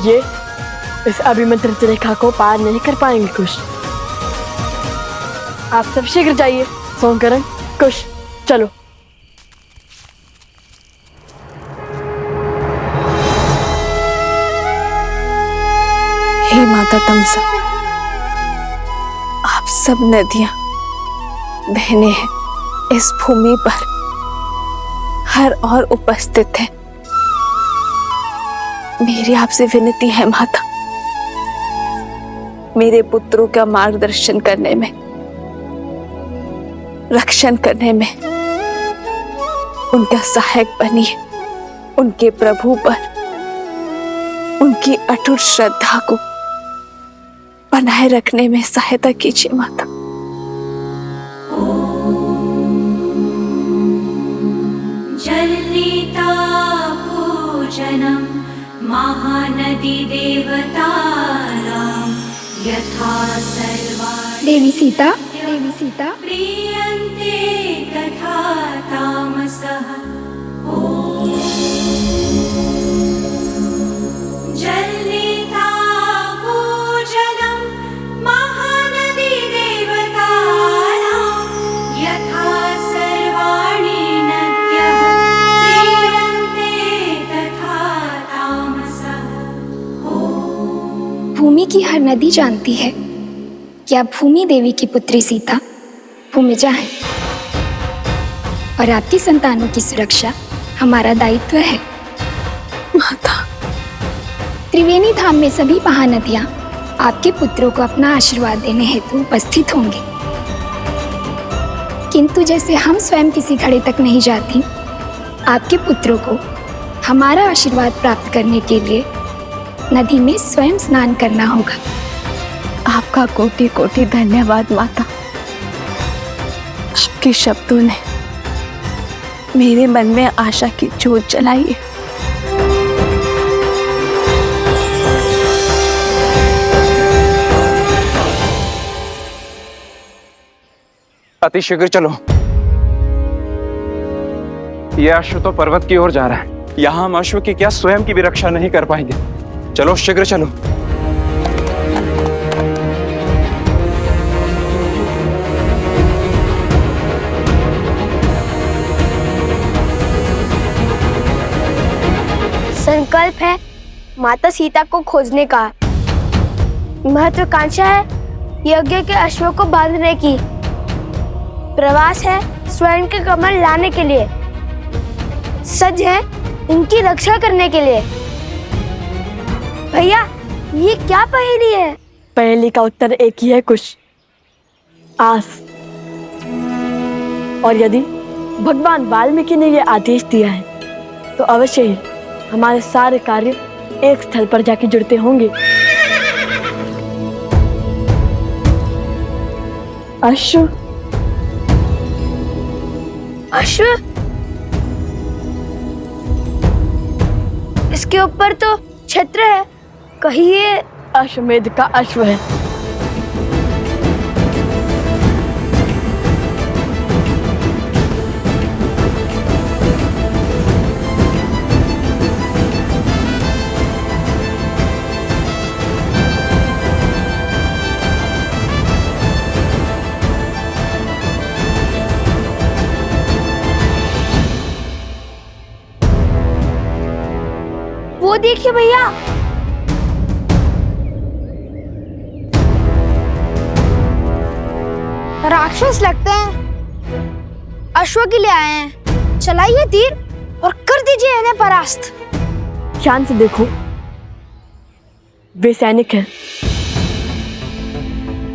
ये इस अभिमंत्रित रेखा को पार नहीं कर पाएंगे कुश। आप सब शीघ्र जाइए। सोमकरण, कुश, चलो। हे माता तमसा, आप सब नदियां, बहनें हैं इस भूमि पर हर और उपस्थित हैं। मेरी आपसे विनती है माता, मेरे पुत्रों का मार्गदर्शन करने में, रक्षण करने में उनका सहायक बनिए। उनके प्रभु पर उनकी अटूट श्रद्धा को बनाए रखने में सहायता कीजिए माता। जलनीता पूजनम महानदी देवतानां यथा सर्वाणि देवी सीता प्रीयन्ते तथा तामसः। जलनीता पूजनम महानदी देवतानां यथा सर्वाणि नद्यः प्रीयन्ते तथा तामसः। भूमि की हर नदी जानती है कि आप भूमि देवी की पुत्री सीता भूमिजा है और आपकी संतानों की सुरक्षा हमारा दायित्व है। माता, त्रिवेणी धाम में सभी महानदियां आपके पुत्रों को अपना आशीर्वाद देने हेतु उपस्थित होंगे, किंतु जैसे हम स्वयं किसी घड़े तक नहीं जाती, आपके पुत्रों को हमारा आशीर्वाद प्राप्त करने के लिए नदी में स्वयं स्नान करना होगा। आपका कोटि कोटि धन्यवाद माता। आपके शब्दों ने मेरे मन में आशा की ज्योत जलाई है। अतिशीघ्र चलो। यह अश्व तो पर्वत की ओर जा रहा है। यहाँ हम अश्व की क्या स्वयं की भी रक्षा नहीं कर पाएंगे। चलो शीघ्र चलो। संकल्प है माता सीता को खोजने का। महत्वाकांक्षा है यज्ञ के अश्वों को बांधने की। प्रवास है स्वर्ण के कमल लाने के लिए। सज है इनकी रक्षा करने के लिए। भैया, ये क्या पहेली है? पहेली का उत्तर एक ही है कुश, आस। और यदि भगवान वाल्मीकि ने यह आदेश दिया है तो अवश्य ही हमारे सारे कार्य एक स्थल पर जाके जुड़ते होंगे। अश्व, अश्व? इसके ऊपर तो छत्र है, कहीं ये अश्वमेध का अश्व है। वो देखिए भैया, राक्षस लगते हैं। अश्व के लिए आए हैं। चलाइए तीर और कर दीजिए इन्हें परास्त। ध्यान से देखो, वे सैनिक हैं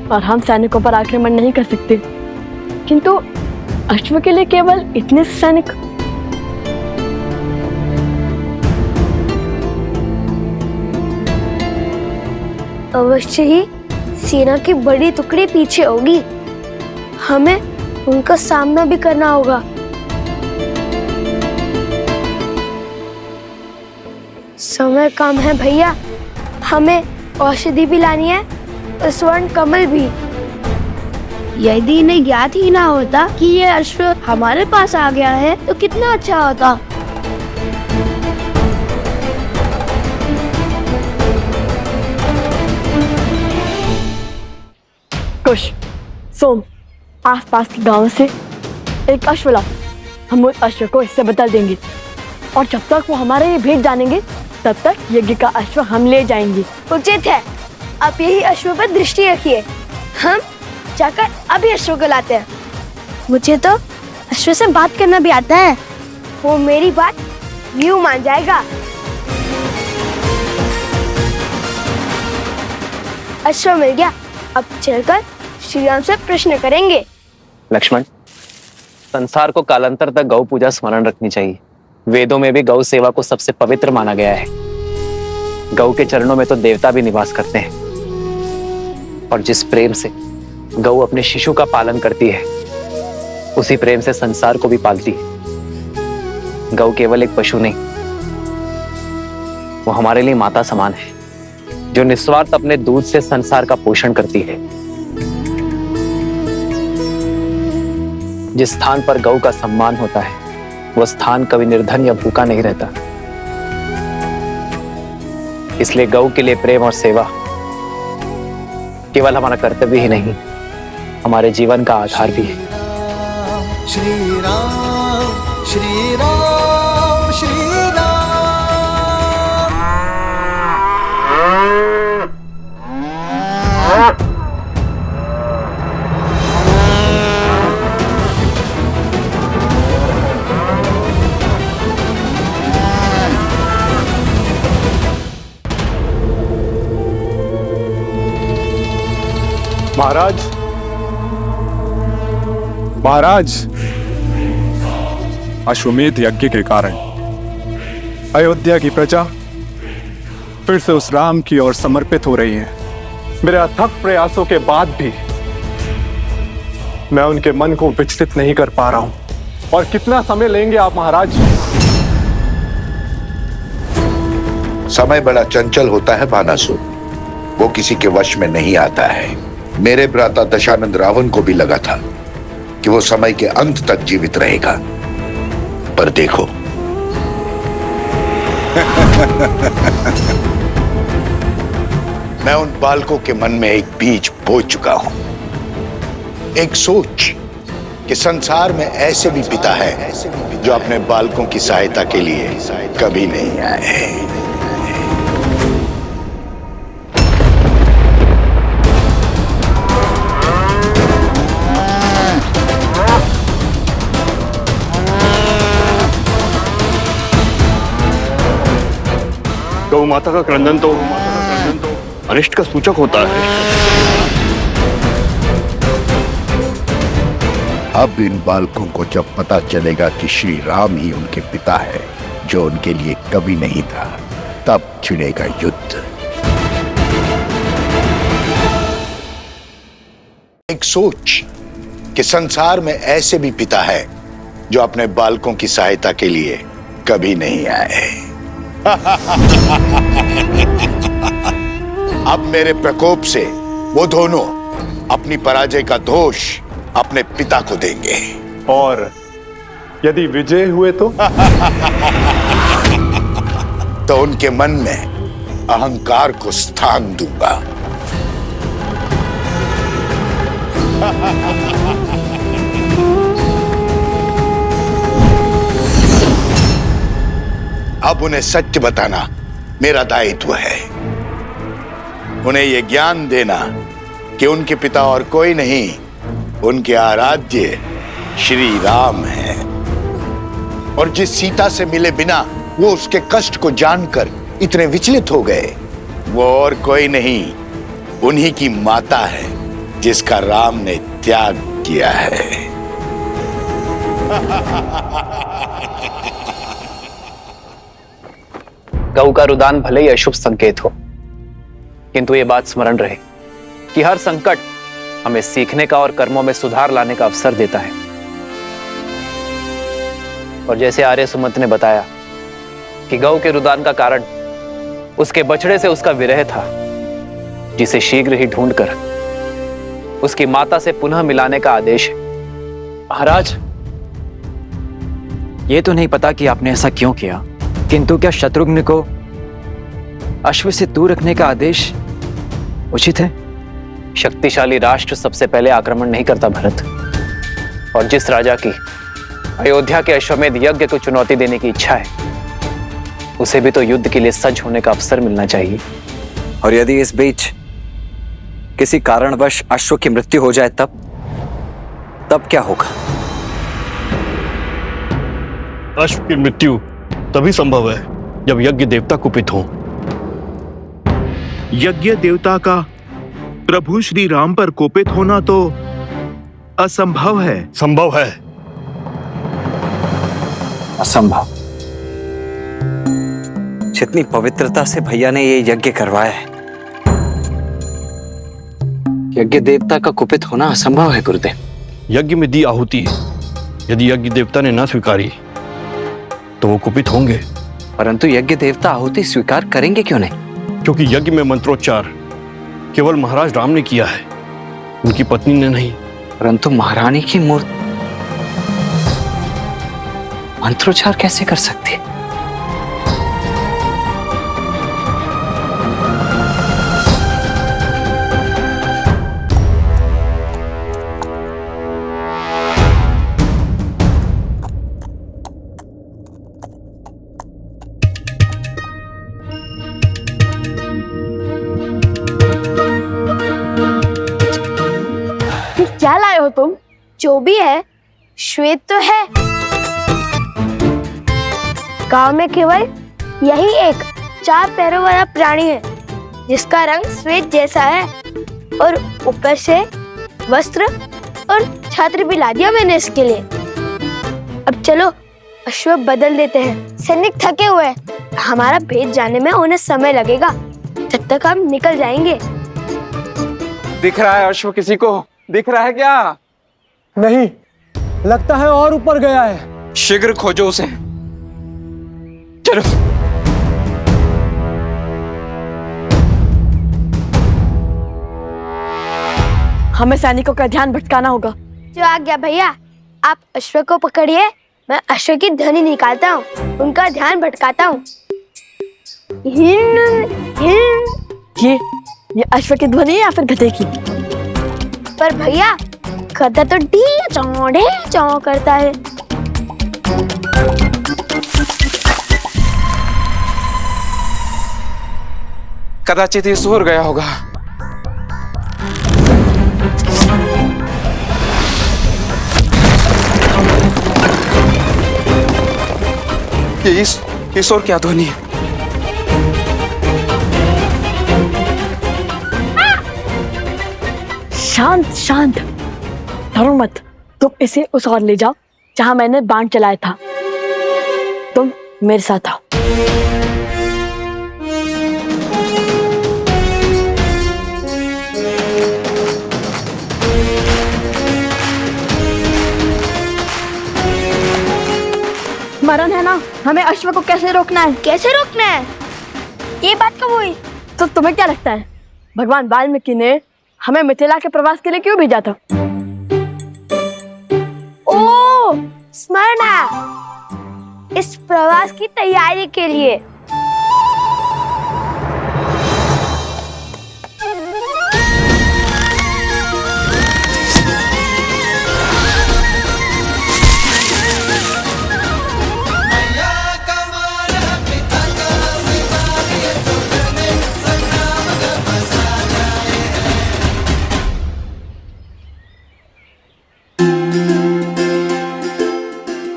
और हम सैनिकों पर आक्रमण नहीं कर सकते, किंतु अश्व के लिए केवल इतने सैनिक। अवश्य ही सेना की बड़ी टुकड़ी पीछे होगी, हमें उनका सामना भी करना होगा। समय कम है भैया, हमें औषधि भी लानी है और स्वर्ण कमल भी। यदि इन्हें ज्ञात ही ना होता कि ये अश्व हमारे पास आ गया है तो कितना अच्छा होता। कुश, सोम, आसपास के गांव से एक अश्व लाओ। हम उस अश्व को इससे बदल देंगे और जब तक वो हमारे ये भेद जानेंगे तब तक यज्ञ का अश्व हम ले जाएंगे। उचित है, आप यही अश्व पर दृष्टि रखिए, हम जाकर अभी अश्व को लाते हैं। मुझे तो अश्व से बात करना भी आता है, वो मेरी बात यूं मान जाएगा। अश्व मिल गया, अब चलकर श्री राम से प्रश्न करेंगे। लक्ष्मण, संसार को कालांतर तक गौ पूजा स्मरण रखनी चाहिए। वेदों में भी गौ सेवा को सबसे पवित्र माना गया है। गौ के चरणों में तो देवता भी निवास करते हैं। और जिस प्रेम से गौ अपने शिशु का पालन करती है, उसी प्रेम से संसार को भी पालती है। गौ केवल एक पशु नहीं, वो हमारे लिए माता समान है, जो निस्वार्थ अपने दूध से संसार का पोषण करती है। जिस स्थान पर गौ का सम्मान होता है, वो स्थान कभी निर्धन या भूखा नहीं रहता। इसलिए गौ के लिए प्रेम और सेवा केवल हमारा कर्तव्य ही नहीं, हमारे जीवन का आधार भी है। श्री राम श्री राम श्री राम। महाराज, महाराज, अश्वमेध यज्ञ के कारण अयोध्या की प्रजा फिर से उस राम की ओर समर्पित हो रही है। मेरे अथक प्रयासों के बाद भी मैं उनके मन को विचलित नहीं कर पा रहा हूं। और कितना समय लेंगे आप महाराज? समय बड़ा चंचल होता है बानासुर, वो किसी के वश में नहीं आता है। मेरे भ्राता दशानंद रावण को भी लगा था कि वो समय के अंत तक जीवित रहेगा, पर देखो मैं उन बालकों के मन में एक बीज बो चुका हूं, एक सोच कि संसार में ऐसे भी पिता है जो अपने बालकों की सहायता के लिए कभी नहीं आए। गौ माता का क्रंदन तो अनिष्ट का सूचक होता है। अब इन बालकों को जब पता चलेगा कि श्री राम ही उनके पिता है, जो उनके लिए कभी नहीं था, तब छिड़ेगा युद्ध। एक सोच कि संसार में ऐसे भी पिता है जो अपने बालकों की सहायता के लिए कभी नहीं आए। अब मेरे प्रकोप से वो दोनों अपनी पराजय का दोष अपने पिता को देंगे। और यदि विजय हुए तो उनके मन में अहंकार को स्थान दूंगा। अब उन्हें सत्य बताना मेरा दायित्व है। उन्हें यह ज्ञान देना कि उनके पिता और कोई नहीं, उनके आराध्य श्री राम हैं। और जिस सीता से मिले बिना वो उसके कष्ट को जानकर इतने विचलित हो गए, वो और कोई नहीं, उन्हीं की माता है जिसका राम ने त्याग किया है। गऊ का रुदान भले ही अशुभ संकेत हो, किंतु ये बात स्मरण रहे कि हर संकट हमें सीखने का और कर्मों में सुधार लाने का अवसर देता है। और जैसे आर्य सुमंत ने बताया कि गऊ के रुदान का कारण उसके बछड़े से उसका विरह था, जिसे शीघ्र ही ढूंढकर उसकी माता से पुनः मिलाने का आदेश है। महाराज, ये तो नहीं पता कि आपने ऐसा क्यों किया, किंतु क्या शत्रुघ्न को अश्व से दूर रखने का आदेश उचित है? शक्तिशाली राष्ट्र सबसे पहले आक्रमण नहीं करता भरत, और जिस राजा की अयोध्या के अश्वमेध यज्ञ को चुनौती देने की इच्छा है, उसे भी तो युद्ध के लिए सज्ज होने का अवसर मिलना चाहिए। और यदि इस बीच किसी कारणवश अश्व की मृत्यु हो जाए तब क्या होगा? अश्व की मृत्यु तभी संभव है जब यज्ञ देवता कुपित हो। यज्ञ देवता का प्रभु श्री राम पर कोपित होना तो असंभव है। संभव है। असंभव? जितनी पवित्रता से भैया ने ये यज्ञ करवाया है, यज्ञ देवता का कुपित होना असंभव है गुरुदेव। यज्ञ में दी आहुति यदि यज्ञ देवता ने ना स्वीकारी तो वो कुपित होंगे। परंतु यज्ञ देवता आहुति स्वीकार करेंगे क्यों नहीं? क्योंकि यज्ञ में मंत्रोच्चार केवल महाराज राम ने किया है, उनकी पत्नी ने नहीं। परंतु महारानी की मूर्ति मंत्रोच्चार कैसे कर सकती है? क्या लाए हो तुम? जो भी है श्वेत तो है। गांव में केवल यही एक 4 पैरों वाला प्राणी है जिसका रंग श्वेत जैसा है, और ऊपर से वस्त्र और छात्र भी ला दिया मैंने इसके लिए। अब चलो अश्व बदल देते हैं। सैनिक थके हुए हैं, हमारा भेद जाने में उन्हें समय लगेगा, जब तक हम निकल जाएंगे। दिख रहा है अश्व किसी को? दिख रहा है क्या? नहीं, लगता है और ऊपर गया है। शीघ्र खोजो उसे। चलो। हमें सैनिकों का ध्यान भटकाना होगा। जो आ गया भैया, आप अश्व को पकड़िए, मैं अश्व की ध्वनि निकालता हूँ, उनका ध्यान भटकाता हूँ। ये अश्व की ध्वनि है या फिर गधे की? पर भैया गधा तो डी चौ करता है। कदाचित ये सो गया होगा। ये ईश्वर क्या ध्वनि है? शांत शांत, डरो मत। तुम इसे उस ओर ले जाओ जहां मैंने बाण चलाया था। तुम मेरे साथ आओ। मरण है ना, हमें अश्व को कैसे रोकना है? कैसे रोकना है? ये बात कब हुई? तो तुम्हें क्या लगता है भगवान वाल्मीकि ने हमें मिथिला के प्रवास के लिए क्यों भेजा था? ओ, स्मरण है, इस प्रवास की तैयारी के लिए।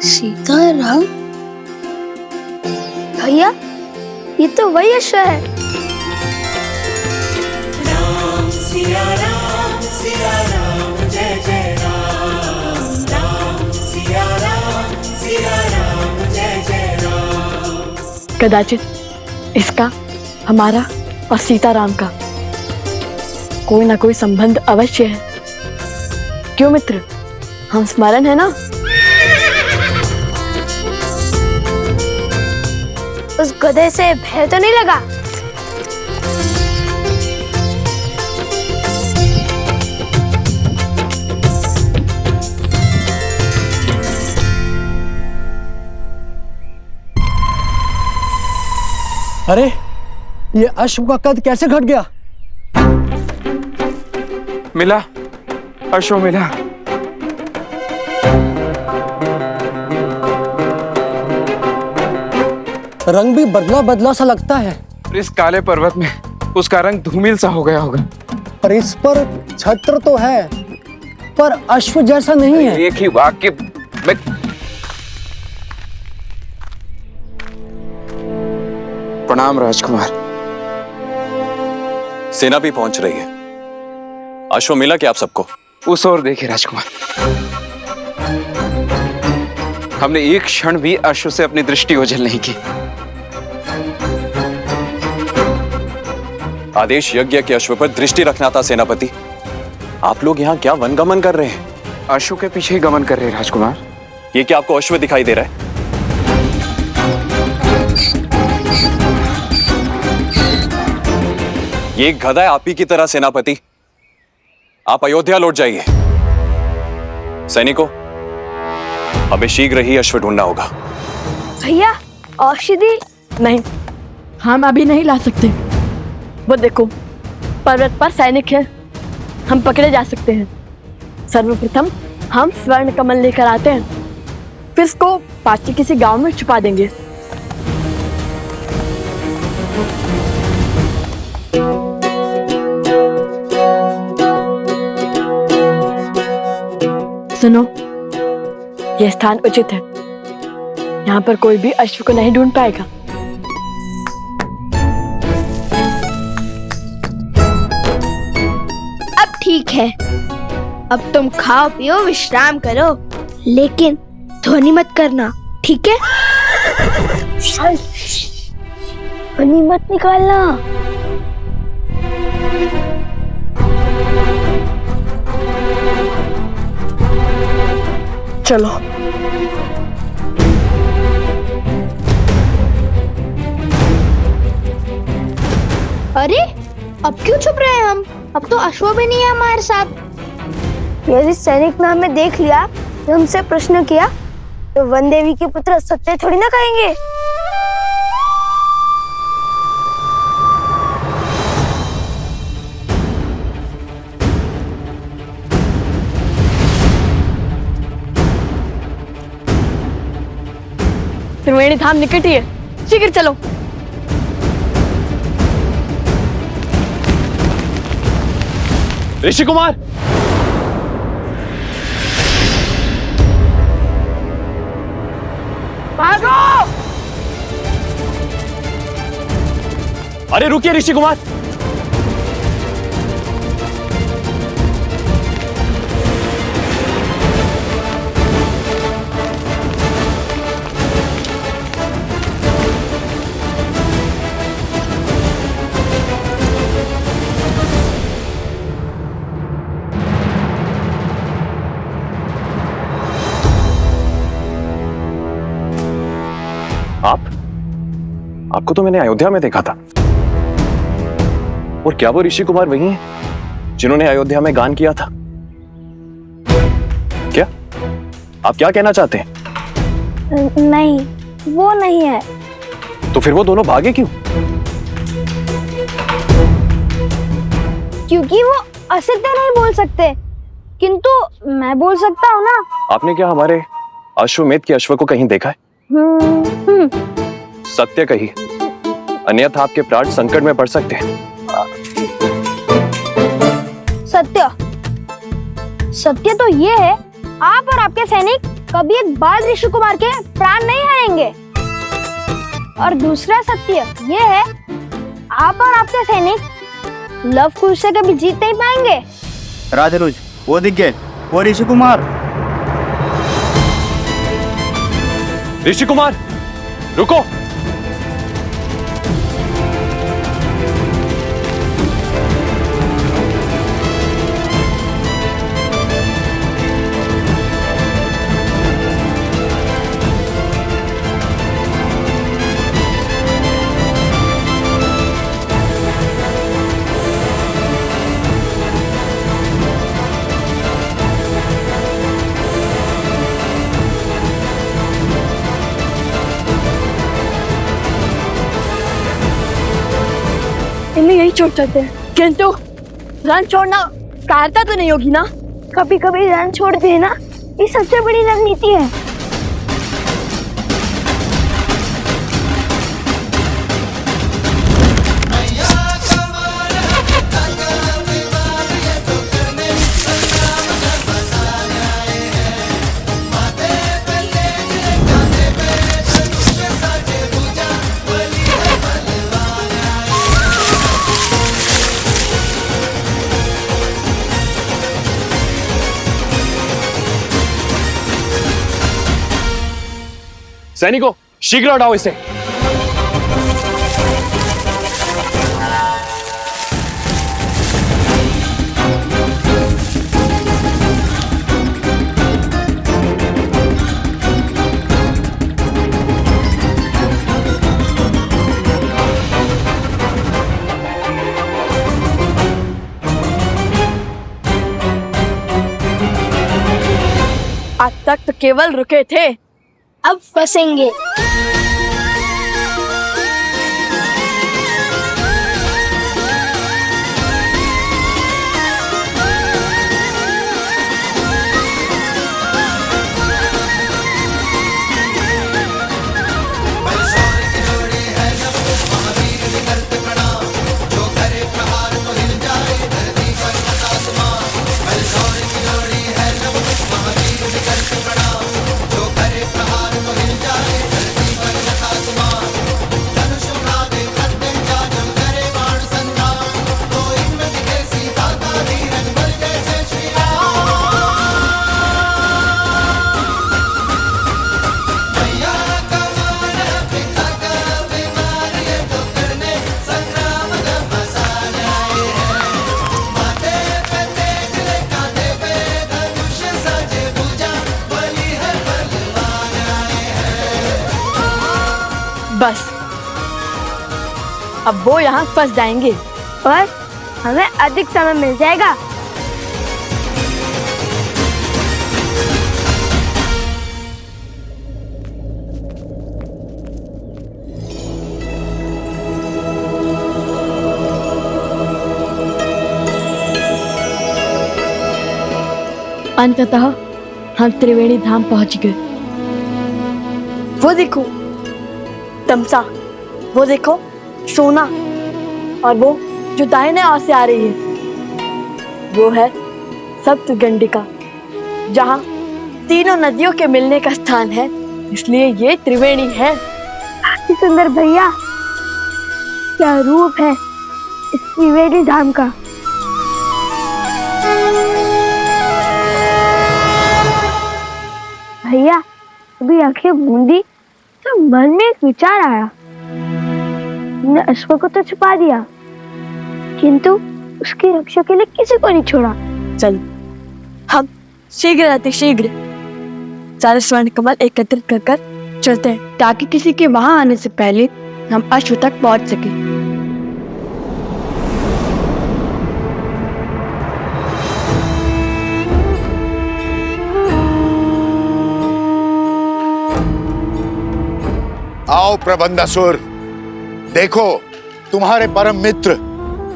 सीताराम? भैया, ये तो वही अश्व है। कदाचित इसका, हमारा और सीताराम का कोई ना कोई संबंध अवश्य है। क्यों मित्र, हम स्मरण है ना? उस गधे से भय तो नहीं लगा? अरे ये अश्व का कद कैसे घट गया? मिला, अश्व मिला। रंग भी बदला बदला सा लगता है। इस काले पर्वत में उसका रंग धूमिल सा हो गया होगा। पर इस पर छत्र तो है, पर अश्व जैसा नहीं है। एक ही वाक्य में प्रणाम राजकुमार। सेना भी पहुंच रही है। अश्व मिला क्या आप सबको? उस ओर देखिए राजकुमार, हमने एक क्षण भी अश्व से अपनी दृष्टि ओझल नहीं की। आदेश यज्ञ के अश्व पर दृष्टि रखना था सेनापति। आप लोग यहाँ क्या वनगमन कर रहे हैं? अश्व के पीछे ही गमन कर रहे हैं राजकुमार। ये क्या आपको अश्व दिखाई दे रहा है? ये एक गधा है आप ही की तरह सेनापति। आप अयोध्या लौट जाइए। सैनिकों, हमें शीघ्र ही अश्व ढूंढना होगा। भैया औषधि? नहीं, हम अभी नहीं ला सकते। वो देखो, पर्वत पर सैनिक है, हम पकड़े जा सकते हैं। सर्वप्रथम हम स्वर्ण कमल लेकर आते हैं, फिर इसको पास के किसी गांव में छुपा देंगे। सुनो, यह स्थान उचित है। यहाँ पर कोई भी अश्व को नहीं ढूंढ पाएगा। अब ठीक है, अब तुम खाओ पियो विश्राम करो, लेकिन ध्वनि मत करना, ठीक है? ध्वनि मत निकालना। चलो। अरे अब क्यों छुप रहे हैं हम? अब तो अश्व भी नहीं है हमारे साथ। यदि सैनिक ने हमें देख लिया तो हमसे प्रश्न किया तो वन देवी के पुत्र सत्य थोड़ी ना कहेंगे। त्रिवेणी धाम निकट ही है, शीघ्र चलो। ऋषि कुमार, भागो! अरे रुकिए ऋषि कुमार। आपको तो मैंने अयोध्या में देखा था। और क्या वो ऋषि कुमार वही हैं जिन्होंने अयोध्या में गान किया था? क्या आप क्या कहना चाहते हैं? नहीं, वो नहीं है। तो फिर वो दोनों भागे क्यों? क्योंकि वो असत्य नहीं बोल सकते, किंतु मैं बोल सकता हूँ ना। आपने क्या हमारे अश्वमेध के अश्व को कहीं देखा है? सत्य कही, अन्यथा आपके प्राण संकट में पड़ सकते हैं। सत्य सत्य तो ये है, आप और आपके सैनिक कभी एक बाल ऋषि कुमार के प्राण नहीं हारेंगे। और दूसरा सत्य ये है, आप और आपके सैनिक लव कुश से कभी जीत नहीं पाएंगे। राजरुज, वो दिख गए, वो ऋषि कुमार। ऋषि कुमार रुको। इन्हें यही छोड़ सकते हैं, किंतु रण छोड़ना कायरता तो नहीं होगी ना? कभी कभी रण छोड़ देना ये सबसे बड़ी रणनीति है। सैनिकों, शीघ्र हटाओ इसे। आज तक तो केवल रुके थे, अब फंसेंगे। बस अब वो यहाँ फंस जाएंगे और हमें अधिक समय मिल जाएगा। अंततः हम त्रिवेणी धाम पहुंच गए। वो देखो तमसा, वो देखो सोना, और वो जो दाहिने ओर से आ रही है वो है सप्तगंडिका, जहाँ तीनों नदियों के मिलने का स्थान है, इसलिए ये त्रिवेणी है। काफी सुंदर भैया, क्या रूप है इस त्रिवेणी धाम का। भैया अभी आंखें मूंदी तो मन में एक विचार आया। हमने अश्व को तो छुपा दिया, किंतु उसकी रक्षा के लिए किसी को नहीं छोड़ा। चल हम शीघ्र अतिशीघ्र सारे स्वर्ण कमल एकत्रित कर कर चलते हैं, ताकि किसी के वहां आने से पहले हम अश्व तक पहुंच सके। आओ प्रबंधासुर, देखो तुम्हारे परम मित्र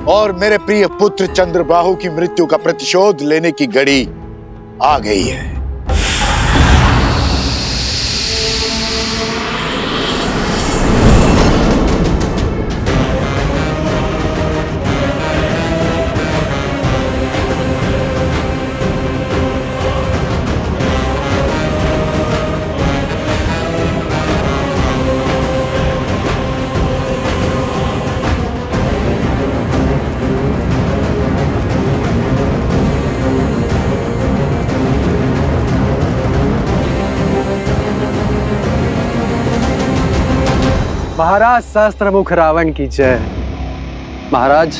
और मेरे प्रिय पुत्र चंद्रबाहु की मृत्यु का प्रतिशोध लेने की घड़ी आ गई है। महाराज सहस्त्रमुख रावण की जय। महाराज,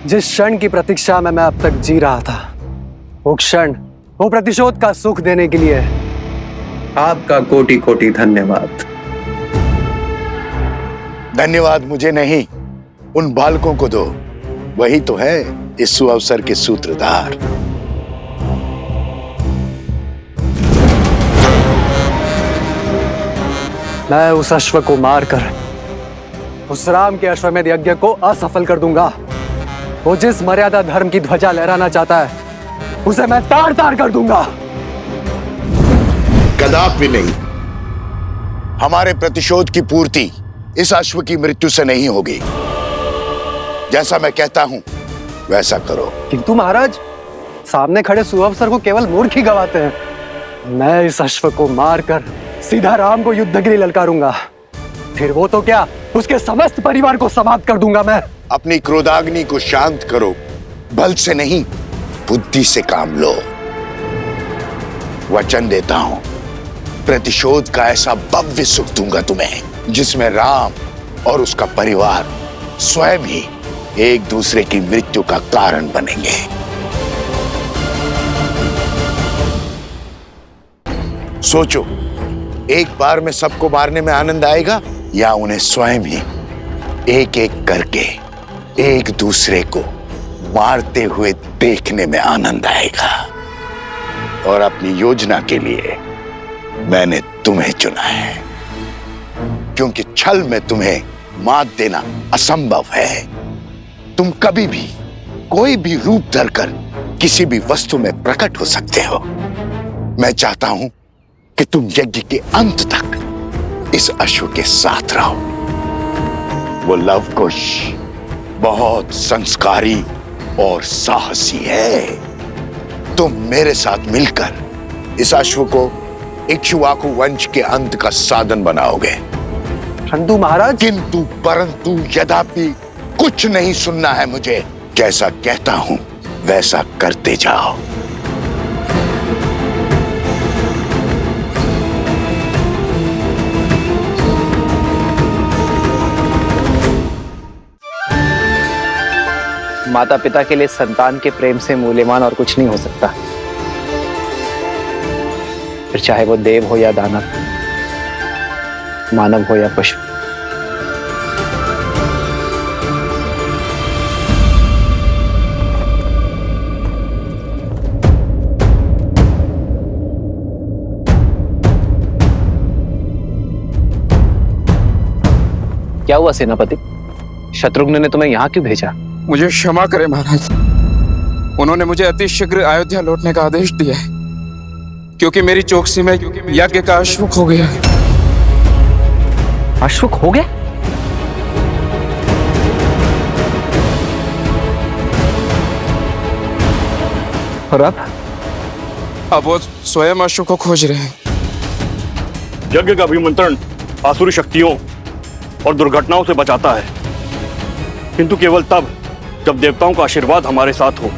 जिस क्षण की प्रतीक्षा में मैं अब तक जी रहा था, वो क्षण, वो प्रतिशोध का सुख देने के लिए आपका कोटि कोटि धन्यवाद। धन्यवाद मुझे नहीं, उन बालकों को दो, वही तो है इस सुअवसर के सूत्रधार। मैं उस अश्व को मारकर उस राम के अश्वमेध यज्ञ को असफल कर दूंगा। वो जिस मर्यादा धर्म की ध्वजा लहराना चाहता है उसे मैं ताड़ ताड़ कर दूंगा। कदापि नहीं। हमारे प्रतिशोध की पूर्ति इस अश्व की मृत्यु से नहीं होगी। जैसा मैं कहता हूं वैसा करो। किंतु महाराज, सामने खड़े सुअवसर को केवल मूर्ख ही गवाते हैं। मैं इस अश्व को मारकर सीधा राम को युद्ध के लिए ललकारूंगा। फिर वो तो क्या, उसके समस्त परिवार को समाप्त कर दूंगा मैं। अपनी क्रोधाग्नि को शांत करो। बल से नहीं, बुद्धि से काम लो। वचन देता हूं, प्रतिशोध का ऐसा भव्य सुख दूंगा तुम्हें जिसमें राम और उसका परिवार स्वयं ही एक दूसरे की मृत्यु का कारण बनेंगे। सोचो, एक बार में सबको मारने में आनंद आएगा या उन्हें स्वयं ही एक एक करके एक दूसरे को मारते हुए देखने में आनंद आएगा। और अपनी योजना के लिए मैंने तुम्हें चुना है, क्योंकि छल में तुम्हें मात देना असंभव है। तुम कभी भी कोई भी रूप धरकर किसी भी वस्तु में प्रकट हो सकते हो। मैं चाहता हूं कि तुम यज्ञ के अंत तक इस अश्व के साथ रहो। वो लवकुश बहुत संस्कारी और साहसी है। तुम मेरे साथ मिलकर इस अश्व को इक्ष्वाकु वंश के अंत का साधन बनाओगे। परंतु महाराज, किंतु परंतु यद्यपि कुछ नहीं सुनना है मुझे। जैसा कहता हूं वैसा करते जाओ। माता पिता के लिए संतान के प्रेम से मूल्यवान और कुछ नहीं हो सकता, फिर चाहे वो देव हो या दानव, मानव हो या पशु। क्या हुआ सेनापति? शत्रुघ्न ने तुम्हें यहाँ क्यों भेजा? मुझे क्षमा करें महाराज, उन्होंने मुझे अति शीघ्र अयोध्या लौटने का आदेश दिया है, क्योंकि मेरी चौकसी में यज्ञ का अश्व खो गया है। अश्व खो गया? और अब वो स्वयं अश्व को खोज रहे हैं। यज्ञ का अभिमंत्रण आसुरी शक्तियों और दुर्घटनाओं से बचाता है, किंतु केवल तब जब देवताओं का आशीर्वाद हमारे साथ हो।